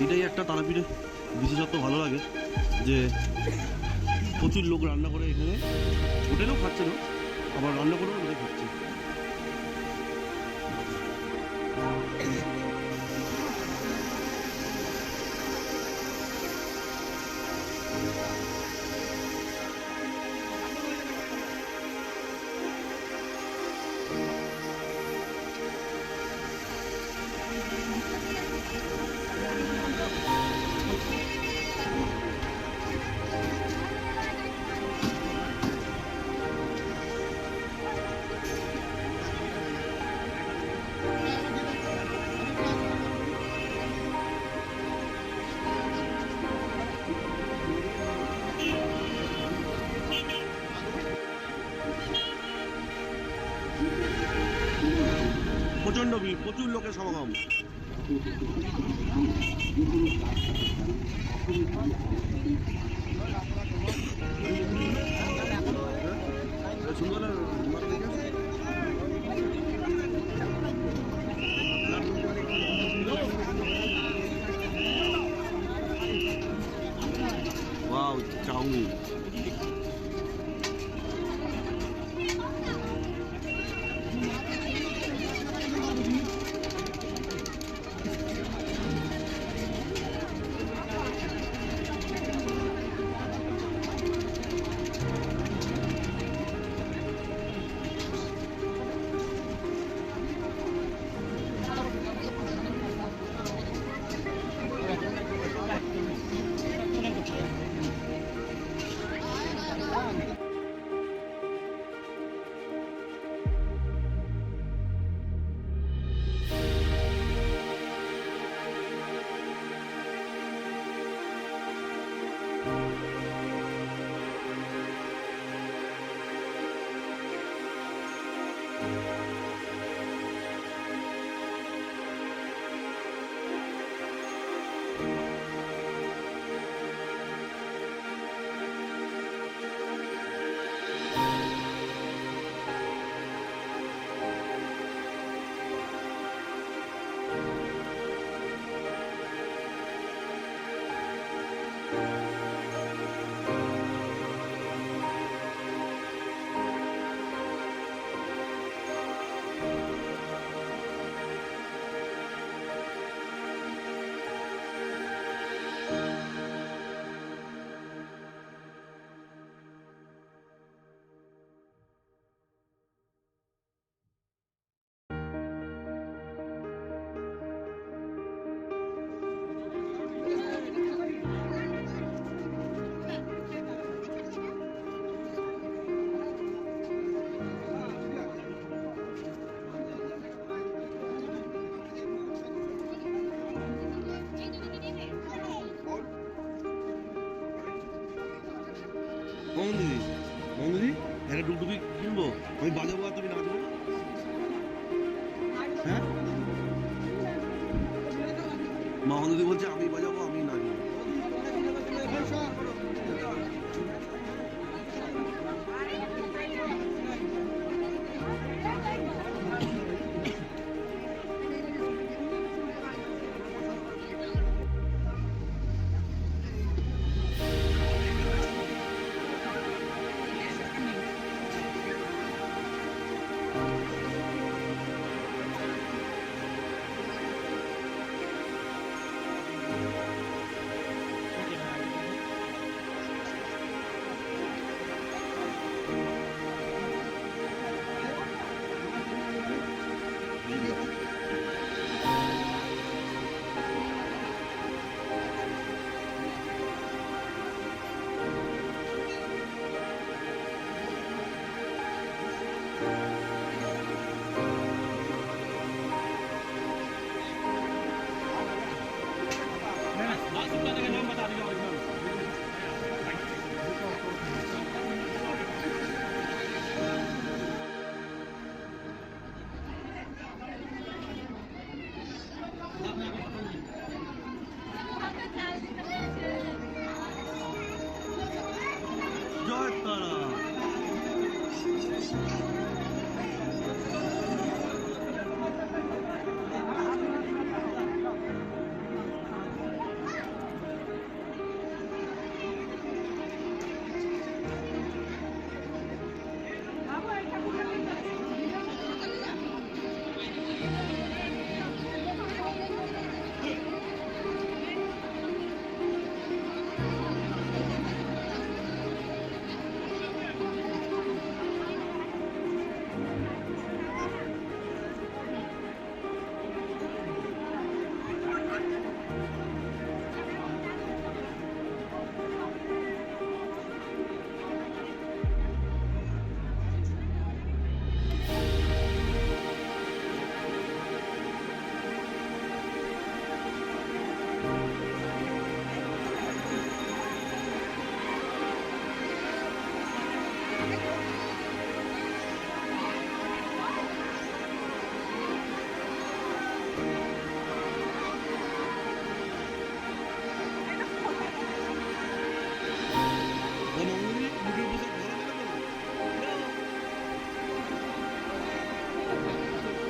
এটাই একটা তারাপীঠে বিশেষত্ব ভালো লাগে, যে প্রচুর লোক রান্না করে এখানে। হোটেলেও খাচ্ছে না, আবার রান্না করেও ওখানে খাচ্ছে। প্রচন্ড ভিড়, প্রচুর লোকের সমাগম। Wow, chow mein. বাজাবো আর তুমি নাচবো? হ্যাঁ, মামন দিদি বলছে আমি বাজাবো আমি নাচবো। জয় তারা।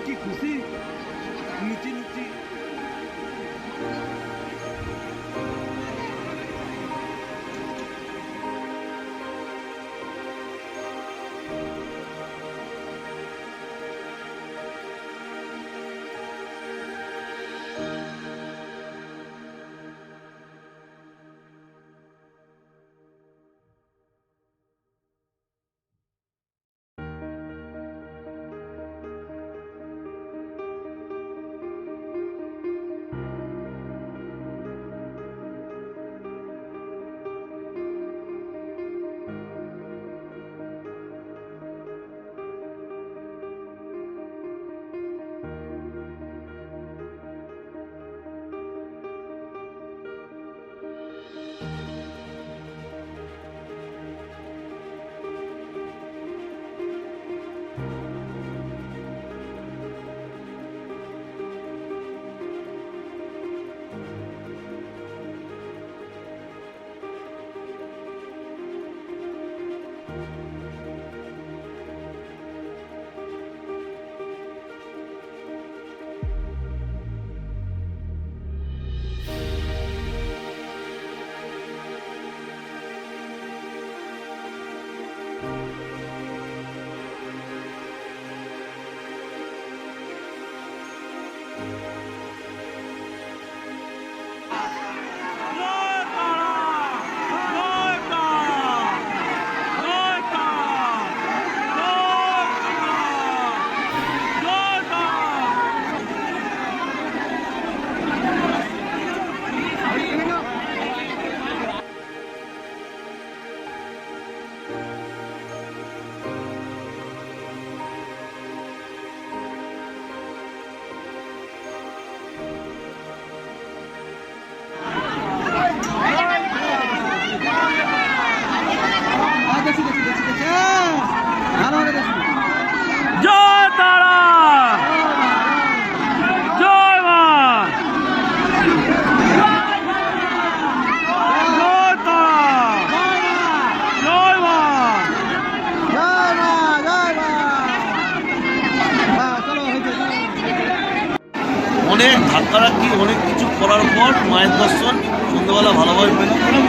কি খুশি, লুচি লুচি। অনেক ধাক্কাধাক্কি অনেক কিছু করার পর মায়ের দর্শন সন্ধ্যাবেলা ভালোভাবে পেলাম।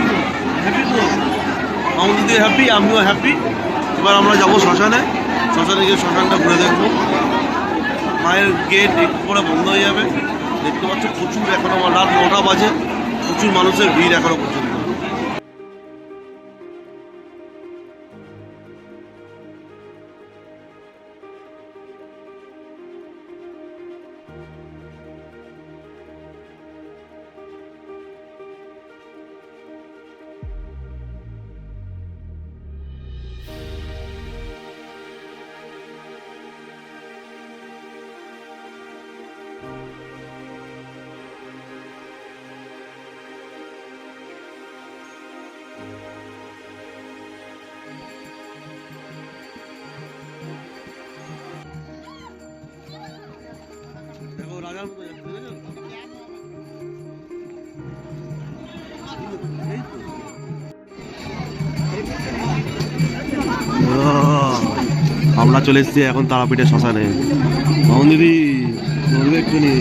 হ্যাপি তো মামুন দিদি হ্যাপি, আমিও হ্যাপি। এবার আমরা যাবো শ্মশানে, শ্মশানে গিয়ে শ্মশানটা ঘুরে দেখবো। মায়ের গেট একটু পরে বন্ধ হয়ে যাবে। দেখতে পাচ্ছ প্রচুর, এখনো রাত 9টা বাজে, প্রচুর মানুষের ভিড় এখনো পর্যন্ত। দেখো রাজার মতো যাচ্ছে, আমরা চলে এসেছি এখন তারাপীঠের শ্মশানে। মামুন দিদি বলবে একটু নি।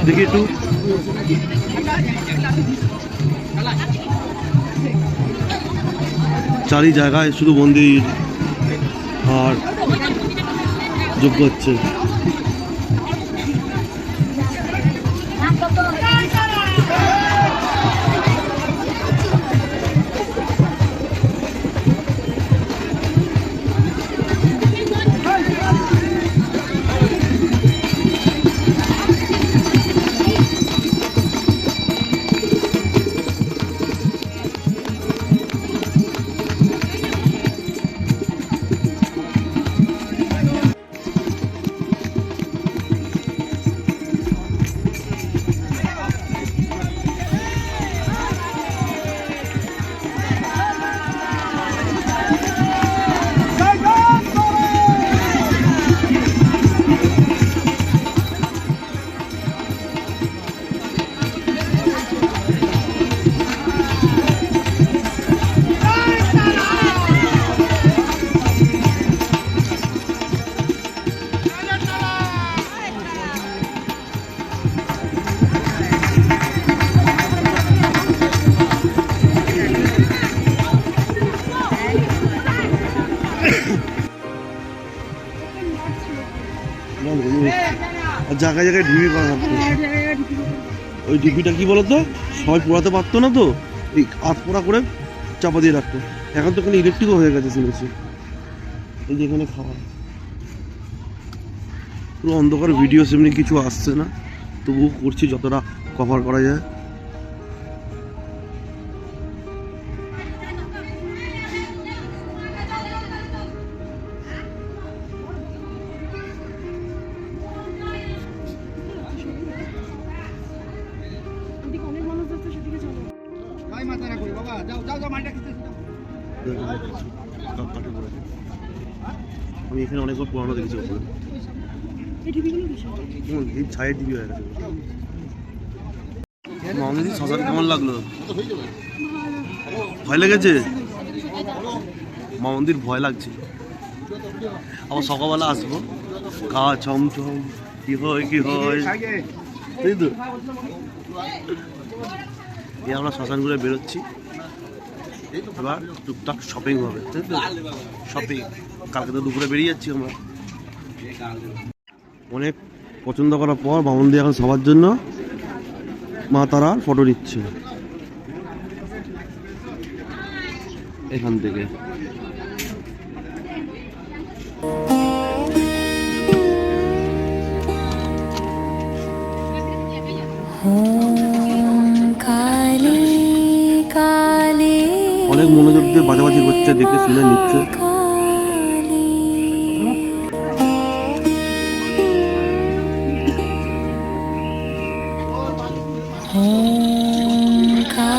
দেখি একটু চারি জায়গায় শুধু মন্দির আর যজ্ঞ হচ্ছে। জায়গায় জায়গায় ঢিপি করা থাকতো। ওই ঢিপিটা কি বলতো, সবাই পোড়াতে পারতো না, তো এই আধ পোড়া করে চাপা দিয়ে রাখতো। এখন তো এখানে ইলেকট্রিকও হয়ে গেছে শুনেছি। এই যে এখানে খাওয়া পুরো অন্ধকার, ভিডিও সেমনি কিছু আসছে না, তবুও করছি যতটা কভার করা যায়। আমি এখানে অনেকবার পুরানো দেখেছি ওপরে, এই ছায়ের ডিবি হয়ে গেছে। মামুনি শ্মশান কেমন লাগলো? ভয় লেগেছে? মামুনির ভয় লাগছে। আবার সকালবেলা আসবো, গা ছমছম, কি হয় কি হয়, তাই তো। এই আমরা শ্মশান ঘুরে বেরোচ্ছি, এবার টুকটাক শপিং হবে, তাই তো। শপিং কালকে তো দুপুরে বেরিয়ে যাচ্ছি আমরা। অনেক পছন্দ করার পর মামুন দিয়ে এখন সবার জন্য মা তারার ফটো নিচ্ছে এখান থেকে। অনেক মনোযোগ দিয়ে বাজাবাজি করছে, দেখে শুনে নিচ্ছে। কালী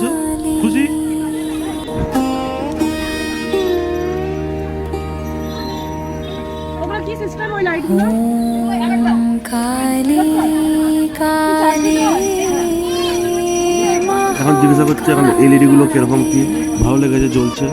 বলছো? খুশি? এখন জিজ্ঞাসা করছে এখন এলইডি গুলো কিরকম কি ভালো লেগেছে, জ্বলছে।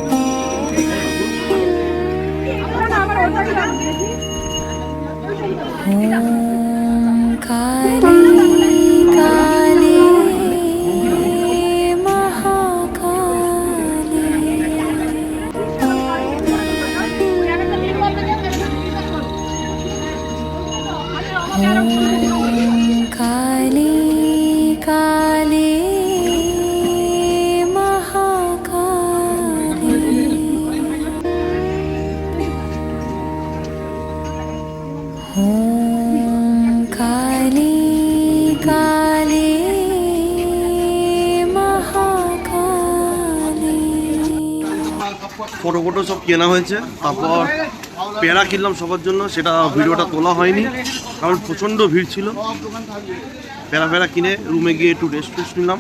ফটো ফটো সব কেনা হয়েছে, তারপর পেয়ারা কিনলাম সবার জন্য, সেটা ভিডিওটা তোলা হয়নি কারণ প্রচণ্ড ভিড় ছিল। পেয়ারা কিনে রুমে গিয়ে একটু রেস্ট নিলাম,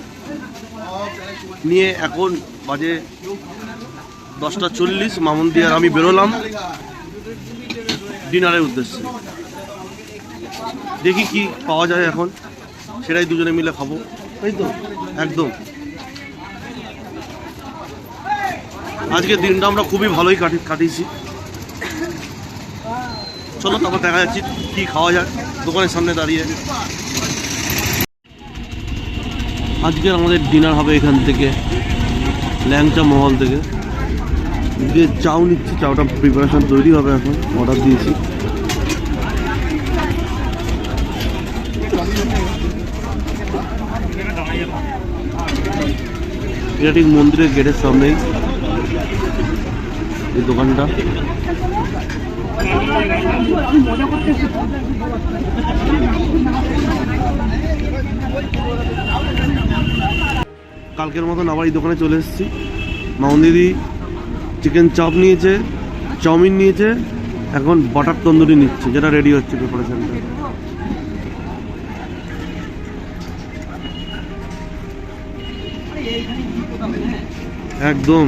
নিয়ে এখন বাজে 10:40, মামুন দিয়ে আর আমি বেরোলাম ডিনারের উদ্দেশ্যে। দেখি কি পাওয়া যায় এখন, সেটাই দুজনে মিলে খাবো, তাই তো? একদম। আজকের দিনটা আমরা খুবই ভালোই কাটিয়েছি। চলো তারপর দেখা যাচ্ছে কি খাওয়া যায় দোকানের সামনে দাঁড়িয়ে। আজকের আমাদের ডিনার হবে এখান থেকে, ল্যাংচা মহল থেকে। যে চাউ নিচ্ছি, চাউটা প্রিপারেশন তৈরি হবে, এখন অর্ডার দিয়েছি। এটা ঠিক মন্দিরের গেটের সামনেই এই দোকানটা। কালকের মতন আবার এই দোকানে চলে এসেছি। মামুন দিদি চিকেন চাপ নিয়েছে, চাউমিন নিয়েছে, এখন বাটার তন্দুরি নিচ্ছে, যেটা রেডি হচ্ছে প্রিপারেশনটা। একদম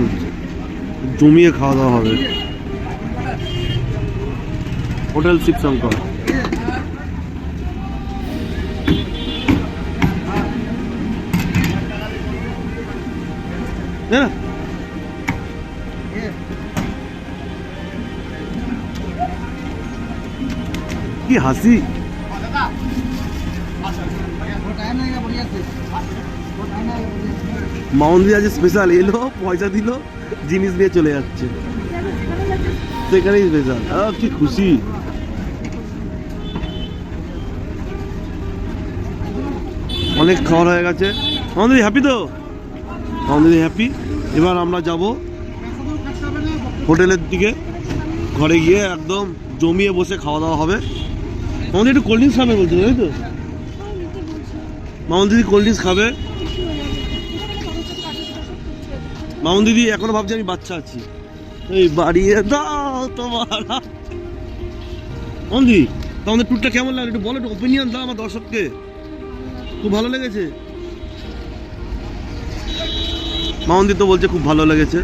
জমিয়ে খাওয়া দাওয়া হবে। হোটেল শিবশঙ্কর। কি হাসি! মাউন্দি আজ স্পেশাল এলো, পয়সা দিল, জিনিস নিয়ে চলে যাচ্ছে, সেখানেই স্পেশাল। কি খুশি! অনেক খাওয়ার হয়ে গেছে। মাউন্দি হ্যাপি তো? মাউন্দি হ্যাপি। এবার আমরা যাব হোটেলের দিকে, ঘরে গিয়ে একদম জমিয়ে বসে খাওয়া দাওয়া হবে। মামুন একটু কোল্ড ড্রিঙ্কস খাবে বলছে, তাই তো? মামুন দিদি কোল্ড ড্রিঙ্কস খাবে। মামুন দিদি এখনো ভাবছি আমি বাচ্চা আছি, এই বাড়িয়ে দাও তোমার। মামুন দিদি তোমাদের ট্যুরটা কেমন লাগলো একটু বলো, একটু ওপিনিয়ন দাও আমার দর্শককে। খুব ভালো লেগেছে? মামুন দিদি তো বলছে খুব ভালো লেগেছে।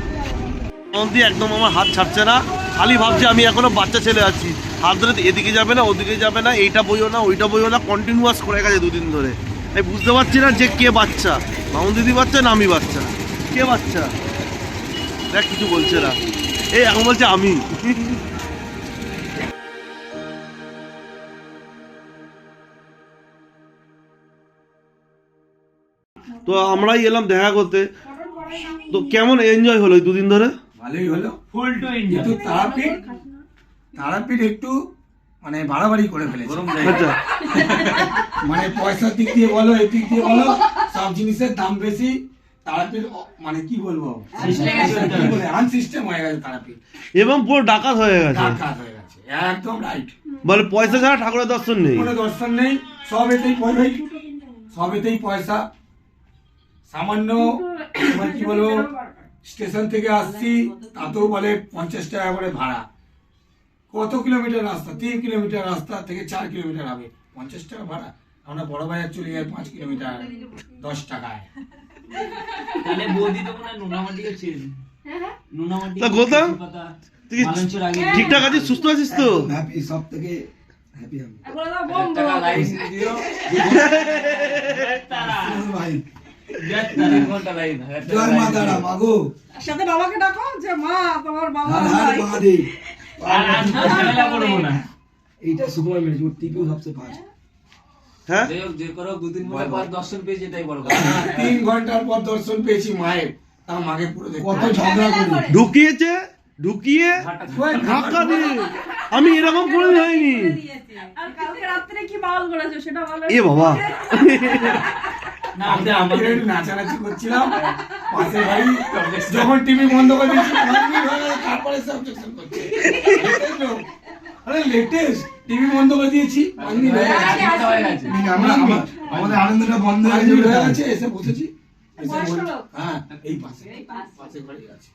মামুন দিদি একদম আমার হাত ছাড়ছে না, খালি ভাবছে আমি এখনো বাচ্চা ছেলে আছি, হাত ধরে এদিকে যাবে না ওদিকে যাবে না, এইটা বইও না ওইটা বইও না, কন্টিনিউয়াস করে গেছে দুদিন ধরে। আমি বুঝতে পারছি না যে কে বাচ্চা, মামুন দিদি বাচ্চা না আমি বাচ্চা, কে বাচ্চা? দেখ কিছু বলছে না, এই এখন বলছে আমি। তো আমরাই এলাম দেখা করতে। তো কেমন এনজয় হলো দুদিন ধরে? ভালোই হলো, ফুল টু এনজয়। কিন্তু তারাপীঠ একটু মানে বাড়াবাড়ি করে ফেলেছে। আচ্ছা, মানে পয়সার দিক দিয়ে বলো, এই দিক দিয়ে বলো, সব জিনিসের দাম বেশি। তারাপীঠ মানে কি বলবো, আনসিস্টেম হয়ে গেছে তারাপীঠ, এবং পুরো ডাকাত হয়ে গেছে। একদম রাইট। বলে পয়সা ছাড়া ঠাকুরের দর্শন নেই, কোনো দর্শন নেই, সবেতেই পয়সা। সামান্য কি বলবো, স্টেশন থেকে আসছি তাতেও বলে 50 টাকা করে ভাড়া। কত কিলোমিটার রাস্তা? 3 কিলোমিটার রাস্তা থেকে 4 কিলোমিটার হবে, 50 টাকা ভাড়া। আমরা বড় বাজার চলে যাই 5 কিলোমিটার 10 টাকায়। তাহলে বৌদি তো মনে হয় নোনামাটিকে চেনে। নোনামাটি তা গৌতম, কথা তুই কি মালঞ্চের আগে ঠিকঠাক আছিস, সুস্থ আছিস তো? হ্যাপি, সব থেকে হ্যাপি আমি। টাকা লাইন দিও তারা ভাই, 3 ঘন্টা লাইন জয় মা তারা, মাগো। সাথে বাবাকে ডাকো যে মা তোমার বাবা হর হর ভাই। মহাদেব। আর আজকে ঝামেলা করবো না। এইটা সুকুমার মেরেছে, ওর টিপিও সবচেয়ে ফাস্ট। হ্যাঁ, যাই হোক, যে করো 2-3 ঘন্টা পর দর্শন পেয়েছি, এটাই বড় কথা। 3 ঘন্টার পর দর্শন পেয়েছি মায়ের, তার মাকে পুরো দেখতে কত ঝগড়া করি। ঢুকিয়েছে, ঢুকিয়ে ধাক্কা দিয়ে, আমি এরকম করে হয়নি। আর কালকে রাত্রে কি বাউল করেছো সেটা বলো। এ বাবা, না, আমরা আমাদের একটু নাচানাচি করছিলাম পাশের বাড়ি, যখন টিভি বন্ধ করে দিয়েছি তারপরে সে অবজেকশন করছে। আরে লেটেস্ট টিভি বন্ধ করে দিয়েছি, আমাদের আনন্দটা বন্ধ হয়ে গেছে, এসে বসেছি, এসে হ্যাঁ এই পাশে পাশে বাড়ি আছে,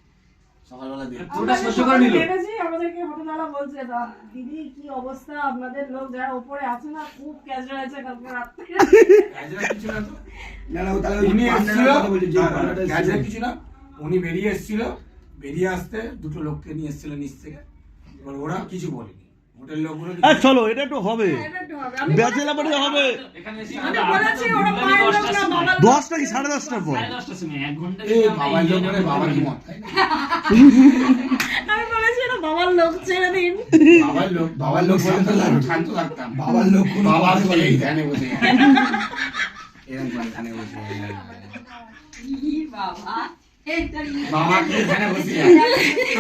সকালবেলা দিয়ে পুরোটা শস্য করে নিল। দেখেছি আমাদেরকে হোটেলওয়ালা বলছে দিদি কি অবস্থা, আপনাদের লোক যারা উপরে আছে না খুব ক্যাজুয়াল আছে কালকে রাত্রে। কিছু না তো, উনি এসেছিল, গ্যাজেট কিছু না, উনি বেরিয়ে এসেছিল, বেরিয়ে আসতে দুটো লোককে নিয়ে এসেছিল নিচ থেকে, এবার ওরা কিছু বলেনি, হোটেল লোকগুলো হ্যাঁ চলো, এটা একটু হবে, এটা একটু হবে। আমি ব্যাচেলার পার্টি হবে। এখানে এসে আমি বলেছি ওরা মায়ের লোক না বাবার লোক। 10টা কি 10:30টার পর? 10:30টার সময় 1 ঘন্টা এই বাবার লোক মানে বাবা কি মত খায় না? আমি বলেছি ওরা বাবার লোক ছেড়ে দিন। বাবার লোক বলে তো শান্ত থাকতাম, বাবার লোক বাবার বলে এই ধ্যানে বসে এরকম করে ধ্যানে বসে ই বাবা বাবা কে ধ্যানে বসে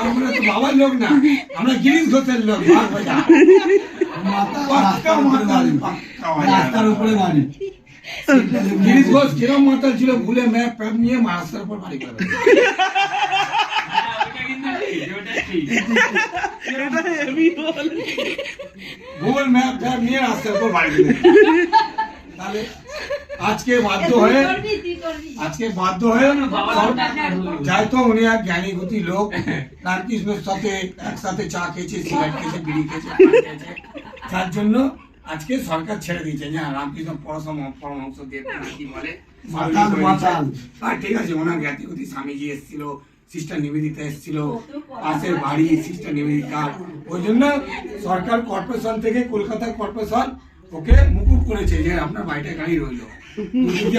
আমরা তো বাবার লোক না, আমরা গিরিশ ঘোষের লোক। রাস্তার উপরে বাড়ি, গিরিশ ঘোষ কিরম মাতাল ছিল, ভুলে ম্যাপ ফ্যাপ নিয়ে রাস্তার উপর বাড়ি করে। ওটা কিন্তু ঠিক, ওটা ঠিক। এটা হেভি বলে। গুগল ম্যাপ ফ্যাপ নিয়ে রাস্তার উপর বাড়ি করে। তাহলে আজকে বাধ্য হয়ে যাই তো, উনি এক জ্ঞানী গুতি লোক, রামকৃষ্ণের সাথে একসাথে চা খেয়েছে, সিগারেট খেয়েছে, বিড়ি খেয়েছে, পান খেয়েছে, যার জন্য আজকে সরকার ছেড়ে দিয়েছে যে হ্যাঁ, রামকৃষ্ণ পরমহংস দেব কি বলে, আর ঠিক আছে, ওনার জ্ঞাতি গুতি স্বামীজি এসেছিল, সিস্টার নিবেদিতা এসেছিল, পাশের বাড়ি সিস্টার নিবেদিতা, ওই জন্য সরকার কর্পোরেশন থেকে, কলকাতা কর্পোরেশন ওকে মুকুব করেছে যে আপনার বাড়িটা গাড়ি রইলো,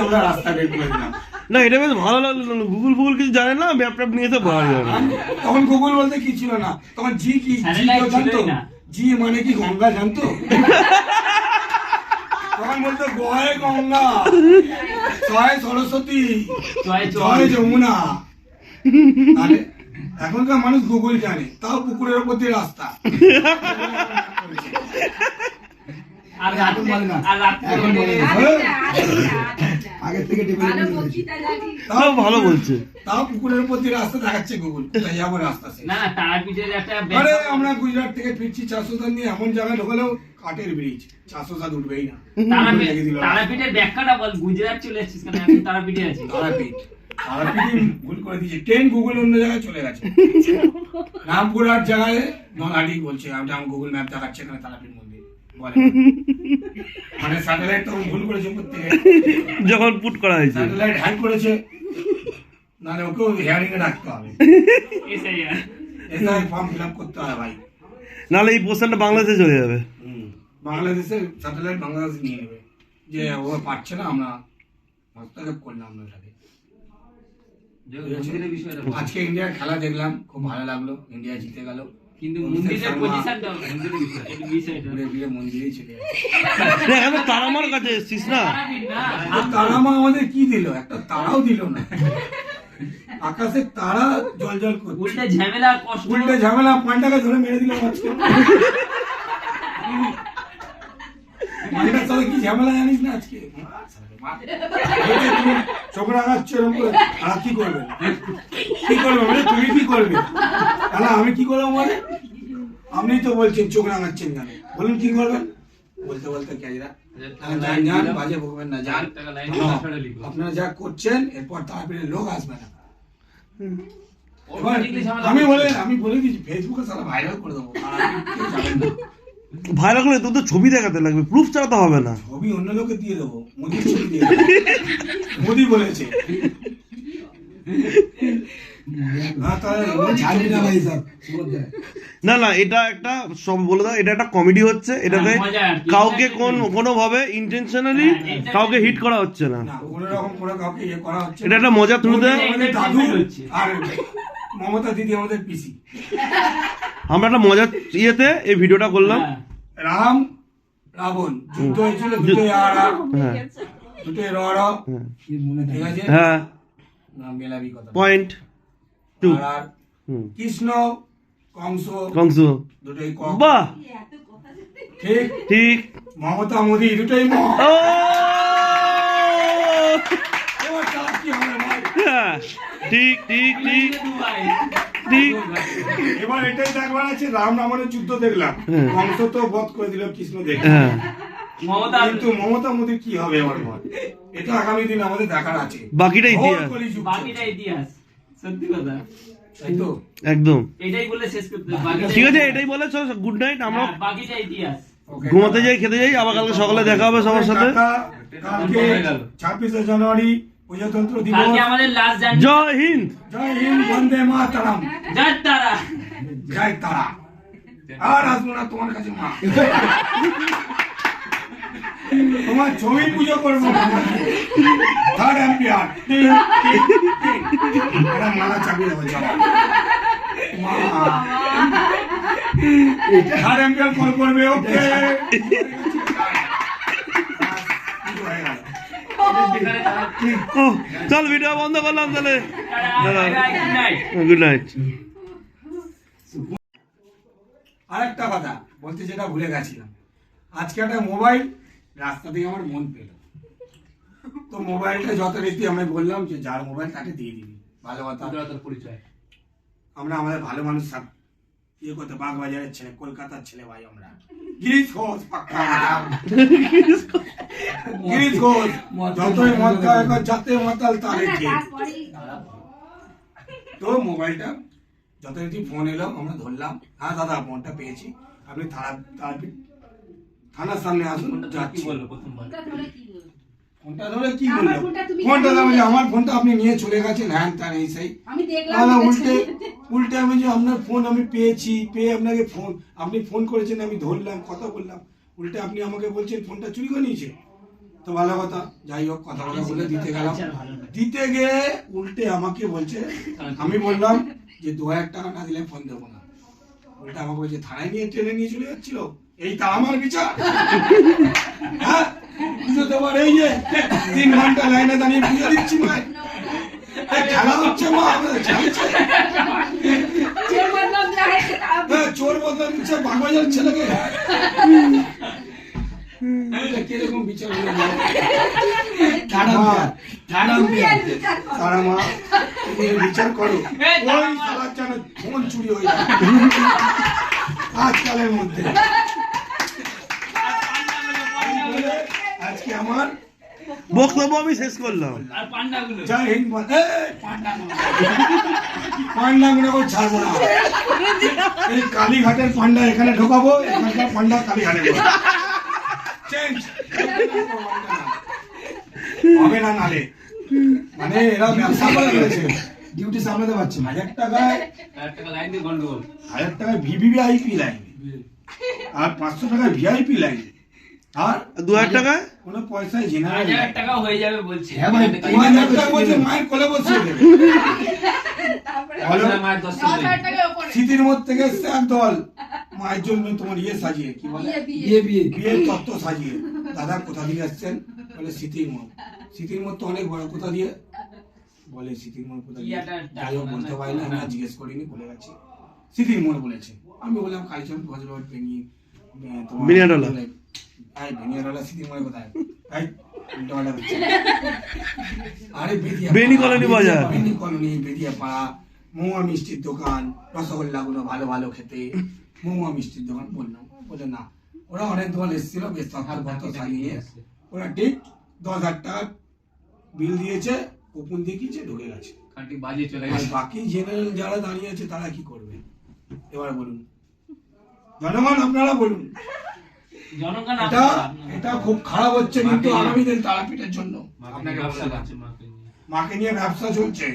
আমরা রাস্তা বের করে দিলাম। না, এটা বেশ ভালো লাগলো। গুগল ফুগল কিছু জানে না, ম্যাপ ট্যাপ নিয়ে তো বলা যাবে না। তখন গুগল বলতে কি ছিল না, তখন জি কি Satellite জানতো, ছিলই না। জি মানে কি গঙ্গা জানতো, তখন বলতো গয়ে গঙ্গা, জয় সরস্বতী, জয় জয় যমুনা। তাহলে এখনকার মানুষ গুগল জানে, তাও পুকুরের উপর দিয়ে রাস্তা। আর রাত বলে না, আর রাত আগে থেকে তাও ভালো বলছে। তাও পুকুরের উপর দিয়ে রাস্তা দেখাচ্ছে গুগল, তাই যাবো রাস্তা সে। না না, তারাপীঠের একটা আরে আমরা গুজরাট থেকে ফিরছি 400 জন নিয়ে, এমন জায়গায় ঢোকালেও কাঠের ব্রিজ, 400 জন উঠবেই না। তারাপীঠের ব্যাখ্যাটা বল, গুজরাট চলে এসেছিস কেন, এখন তারাপীঠে আছিস? তারাপীঠ ভুল করে দিয়েছে, ট্রেন গুগল অন্য জায়গায় চলে গেছে, রামপুরহাট জায়গায় নলহাটি বলছে, আমার গুগল ম্যাপ দেখাচ্ছে এখানে তারাপীঠ মন্দির বলে, মানে স্যাটেলাইট তখন ভুল করেছে, প্রত্যেকে যখন পুট করা হয়েছে, স্যাটেলাইট হ্যাক করেছে, নাহলে ওকেও হিয়ারিং এ রাখতে হবে, SI SI form fill up করতে হবে ভাই, নাহলে এই পোস্টারটা বাংলাদেশে চলে যাবে। বাংলাদেশের স্যাটেলাইট বাংলাদেশ নিয়ে নেবে, যে ও পাচ্ছে না, আমরা হস্তক্ষেপ করলাম না ওটাকে। আজকে ইন্ডিয়ার খেলা দেখলাম, খুব ভালো লাগলো, ইন্ডিয়া জিতে গেল, কিন্তু মন্দিরের পজিশনটা, মন্দিরের বিষয় একটু বিষয়টা ঘুরে ফিরে মন্দিরেই চলে গেছে। এখন তারামার কাছে এসছিস না, তারাপীঠ না, তারামা আমাদের কি দিল, একটা তারাও দিল না, আকাশে তারা জল জল করছে, উল্টে ঝামেলা কষ্ট, উল্টে ঝামেলা, পান্ডাকে ধরে মেরে দিল আজকে। পান্ডার সাথে কি ঝামেলা জানিস না আজকে, চোখ রাখাচ্ছ এরকম করে, আর কি করবে, কি করবে মানে তুমি কি করবে, তাহলে আমি কি করবো, মানে আপনি তো বলছেন চোখ রাঙাচ্ছেন কেন, বলুন কি করবেন, বলতে বলতে ক্যাজরা যান, বাজে বকবেন না, যান, আপনারা যা করছেন এরপর তারাপীঠের লোক আসবে না। আমি বলে দিচ্ছি, ফেসবুকে সারা ভাইরাল করে দেবো, কেউ যাবেন না। ভাইরাল করে তোর তো ছবি দেখাতে লাগবে, প্রুফ ছাড়া তো হবে না। ছবি অন্য লোকে দিয়ে দেবো, মোদির ছবি দিয়ে দেবো, মোদি বলেছে ছাড়বি না ভাই সব সুভদ্রা। না না, এটা একটা সব বলে দাও, এটা একটা কমেডি হচ্ছে, এটাতে হ্যাঁ, মজা আর কি। কাউকে কোনো ভাবে ইন্টেনশনালি হ্যাঁ, কাউকে হিট করা হচ্ছে না। না কোনো রকম কোনো কাউকে ইয়ে করা হচ্ছে না। এটা একটা মজা থ্রুতে আমাদের দাদু হচ্ছে। আর মমতা দিদি আমাদের পিসি। আমরা একটা মজার ইয়েতে এই ভিডিওটা করলাম। হ্যাঁ। রাম রাবণ যুদ্ধ হয়েছিল, দুটোই আড়া, হ্যাঁ দুটোই রড়, হ্যাঁ ঠিক আছে? হ্যাঁ, না, মেলাবি কথা। পয়েন্ট 2। আর কৃষ্ণ কংস কংস, দুটোই কক, বাহ ঠিক? ঠিক। মমতা মোদি দুটোই ম। ও এবার তার কি হবে ভাই? হ্যাঁ, ঠিক ঠিক ঠিক দুবাই। ঠিক। এবার এটাই দেখবার আছে, রাম রাবণের যুদ্ধ দেখলাম, হ্যাঁ। কংস তো বধ করে দিল, কৃষ্ণ দেখলাম, হ্যাঁ, মমতা কিন্তু মমতা মোদির কি হবে এবার বল? এটা আগামী দিন আমাদের দেখার আছে। বাকিটা ঘোর ইতিহাস। কলিযুগ বাকিটা চলছে, ইতিহাস, সত্যি কথা। তাই তো? একদম এটাই বলে শেষ করতে হবে। বাকিটা- ঠিক আছে, এটাই বলে চলো, গুড নাইট। আমরা হ্যাঁ, বাকিটা ইতিহাস। Okay, ঘুমাতে যাই, খেতে যাই, আবার কালকে সকালে দেখা হবে সবার সাথে। টাটা, কালকে 26শে জানুয়ারি প্রজাতন্ত্র দিবস। কালকে আমাদের লাস্ট জার্নি। জয় হিন্দ। জয় হিন্দ, বন্দে মাতরম, জয় তারা। জয় তারা। আর আসবো না তোমার কাছে মা, তোমার ছবি পুজো করবো। থার্ড এম্পিয়ার মালা চাপিয়ে দেবো, চলো মা। থার্ড এম্পিয়ার কল করবে, ওকে। ও, চল ভিডিও বন্ধ করলাম তাহলে। Tata, bye bye, good night. Good night. আরেকটা কথা বলতে যেটা ভুলে গেছিলাম, আজকে একটা মোবাইল রাস্তা থেকে আমার মন পেল, তো মোবাইলটা যথারীতি আমি বললাম যে যার মোবাইল তাকে দিয়ে দিবি, ভালো কথা। পরিচয়। আমরা আমাদের ভালো মানুষ সব ইয়ে করতে, বাগবাজারের ছেলে, কলকাতার ছেলে ভাই আমরা। গিরিশ ঘোষ পাক্কা গিরিশ ঘোষ, যতই মদ খায় যাতে মাতাল তারে ঠিক। তো মোবাইলটা যথারীতি ফোন এলো, আমরা ধরলাম, হ্যাঁ দাদা ফোনটা পেয়েছি, আপনি থানার সামনে আসুন, যাচ্ছি। ফোনটা ধরে কি বললো? ফোনটা ধরে আমার ফোনটা আপনি নিয়ে চলে গেছেন, হ্যান ত্যান এই সেই। আমি দেখলাম তাহলে ঠিক আছে। উল্টে আমি যে আপনার ফোন আমি পেয়েছি, পেয়ে আপনাকে আপনি ফোন করেছেন, আমি ধরলাম, কথা বললাম, উল্টে আপনি আমাকে বলছেন ফোনটা চুরি করে নিয়েছে। তো ভালো কথা, যাই হোক, কথা বলে দিতে গেলাম, দিতে গিয়ে উল্টে আমাকে বলছে, আমি বললাম যে 2000 টাকা না দিলে ফোন দেবো না। উল্টে আমাকে বলছে থানায় নিয়ে ট্রেনে নিয়ে চলে যাচ্ছিল, এই তা আমার বিচার? হ্যাঁ, পুজো দেওয়ার এই যে 3 ঘন্টা লাইনে দাঁড়িয়ে পুজো দিচ্ছি মায়, খেলা হচ্ছে মা, আমাদের খেলছে। যে বললাম যে আরে হ্যাঁ, চোর বদলা দিচ্ছে বাগবাজার ছেলেকে। কিরকম বিচার হলো মা? তুমি আর বিচার করো। তারা মা, তুমি বিচার করো, ওই শালার যেন ফোন চুরি হয়ে যায় আজকালের মধ্যে। আজকে আমার বক্তব্য আমি শেষ করলাম। আর পান্ডাগুলো। জয় হিন্দ বল। পান্ডা গুলো ছাড়বো না, এই কালীঘাটের পান্ডা এখানে ঢোকাবো, এখানকার পান্ডা কালীঘাটে চেঞ্জ হবে না, নালে মানে এরা ব্যবসা করে ফেলেছে, ডিউটি সামলাতে পারছে না। 1000 টাকায় লাইন দিয়ে গন্ডগোল। 1000 টাকায় ভিভিআইপি লাইন, আর 500 টাকায় ভিআইপি লাইন, আর 2000 টাকায় কোনো পয়সায় জেনারেল 1000 টাকা হয়ে যাবে বলছে। হ্যাঁ ভাই, 2000 টাকা বলছে মায়ের কোলে বসিয়ে দেবে। তারপরে বলো, মায়ের 10 10,000 টাকা উপরে স্মৃতির মধ্যে থেকে এসছে একদল মায়ের জন্য তোমার ইয়ে সাজিয়ে, কি বলে বিয়ের তত্ত্ব সাজিয়ে। দাদা কোথা দিয়ে আসছেন? বলে স্মৃতির মোড়। স্মৃতির মোড় তো অনেক বড়, কোথা দিয়ে? বলে স্মৃতির মোড় কোথা দিয়ে? যাই হোক বলতে পারি না, আমরা জিজ্ঞেস করিনি, বলে গেছি স্মৃতির মোড় বলেছে। আমি বললাম কালীচরণ ভোজ রোড ভেঙি বিনিয়ারওয়ালা। ভেনিয়ারওয়ালা স্মৃতির মোড়ে কোথায়? তাই উল্টোপাল্টা হচ্ছে। আরে বেনি কলোনি বাজার। বেনি কলোনি, বেদিয়া পাড়া, মহুয়া মিষ্টির দোকান, রসগোল্লা গুলো ভালো ভালো খেতে, মহুয়া মিষ্টির দোকান। বললাম, বলে না, ওরা অনেক দল এসেছিল, বেশ তত্ত্ব সাজিয়ে, ওরা ঠিক 10,000 টাকা বিল দিয়েছে, ওপেন দেখিয়েছে, ঢুকে গেছে। বাজে চলে আর বাকি জেনারেল যারা দাঁড়িয়ে আছে তারা কি করবে এবার বলুন? জনগণ আপনারা বলুন। জনগণ এটা এটা খুব খারাপ হচ্ছে, কিন্তু আগামী দিন তারাপীঠের জন্য আপনাকে ব্যবসা করছে মাকে নিয়ে ব্যবসা চলছে।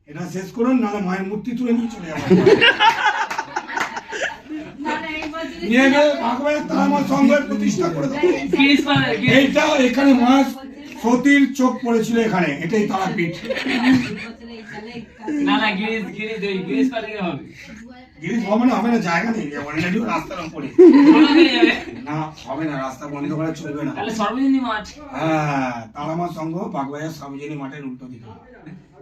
এটা শেষ করুন, নাহলে মায়ের মূর্তি তুলে নিয়ে চলে যাবো। না না এইবার যদি নিয়ে গিয়ে ভাগবতের তারামা সংঘের প্রতিষ্ঠা করে দেবো। গিরিশ পাড়া, এইটা এখানে মা সতীর চোখ পড়েছিল এখানে, এটাই তারাপীঠ। না না গিরিশ পাড়া থেকে হবে। গিরিশ হবে না, হবে না, জায়গা নেই অলরেডি রাস্তার উপরে। বড় হয়ে যাবে। না হবে না, রাস্তা বন্ধ করে চলবে না। তাহলে সর্বজনীন মাঠ। হ্যাঁ, তারামা সংঘ বাগবাজার সার্বজনীন মাঠের উল্টো দিকে।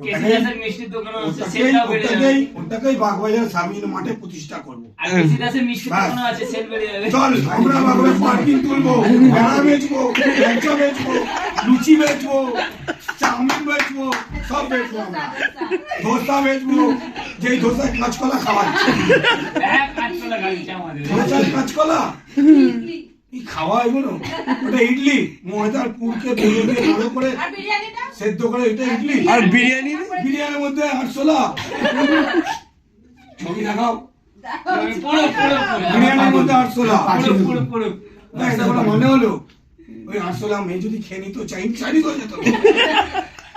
কেসি দাসের মিষ্টির দোকানও আছে, সেটাও বেড়ে যাবে। ওটাকেই বাগবাজার সার্বজনীন মাঠে প্রতিষ্ঠা করবো। আর কেসি দাসের মিষ্টির দোকানও আছে, সেল বেড়ে যাবে। চল আমরা বাগবাজার পার্কিং তুলবো, ভেড়া বেচবো, লঙ্কা বেচবো, লুচি বেচবো, চাউমিন বেচবো, সব বেচবো আমরা। ধোসা বেচবো, যেই ধোসায় কাঁচকলা খাওয়াচ্ছে। কাঁচকলা খাচ্ছে আমাদের। ধোসায় কাঁচকলা কি খাওয়া এগুলো? ওটা ইডলি, ময়দার পুরকে ভেজে দিয়ে ভালো করে আর বিরিয়ানিটা সেদ্ধ করে, এটা ইডলি। আর বিরিয়ানি বিরিয়ানির মধ্যে আরশোলা। ছবি দেখাও, পুরো বিরিয়ানির মধ্যে আরশোলা। পুরো না, এটা বলা মনে হলো ওই আরশোলা মেয়ে যদি খেয়ে নিত, চাইনিজ হয়ে যেত।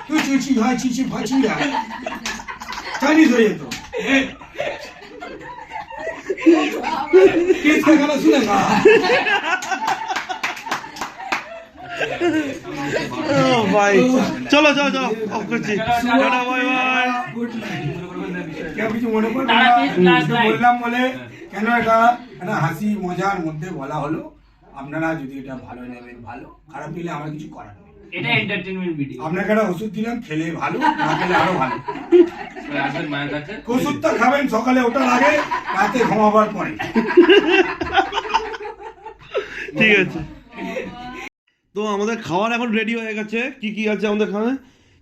তুই চিচি ভাই, চিচি ভাচি চাইনিজ হয়ে যেত। কিসকা গানা শুনেগা? ও ভাই, চলো চলো চলো, অফ করছি। Tata, bye bye. কেউ কিছু মনে করবে না, তারাপীঠ plus কিছু light। বললাম বলে কেন, এটা একটা হাসি মজার মধ্যে বলা হলো। আপনারা যদি এটা ভালো নেবেন ভালো, খারাপ নিলে আমার কিছু করার নেই। এটা এন্টারটেইনমেন্ট ভিডিও। আপনাকে একটা ওষুধ দিলাম, খেলে ভালো, না খেলে আরো ভালো। আসবেন মায়ের কাছে। ওষুধটা খাবেন সকালে ওঠার আগে, রাতে ঘুমাবার পরে। ঠিক আছে, তো আমাদের খাবার এখন রেডি হয়ে গেছে। কি কি আছে আমাদের এখানে?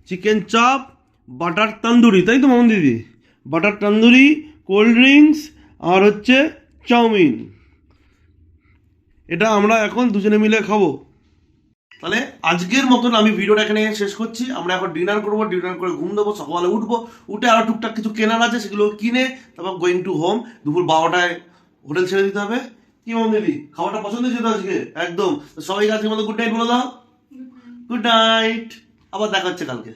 চিকেন চাপ, বাটার তন্দুরি, তাই তো মামন দিদি? বাটার তন্দুরি, কোল্ড ড্রিঙ্কস আর হচ্ছে চাউমিন। এটা আমরা এখন দুজনে মিলে খাবো। তাহলে আজকের মতন আমি ভিডিওটা এখানে শেষ করছি। আমরা এখন ডিনার করবো, ডিনার করে ঘুম দেবো, সকালে উঠবো, উঠে আরও টুকটাক কিছু কেনার আছে, সেগুলো কিনে তারপর গোয়িং টু হোম। দুপুর 12টায় হোটেল ছেড়ে দিতে হবে। কি মামন দিদি, খাবারটা পছন্দ হয়েছে তো আজকে? একদম। সবাই আজকের মতো গুড নাইট বলে দাও। গুড নাইট, আবার দেখা হচ্ছে কালকে।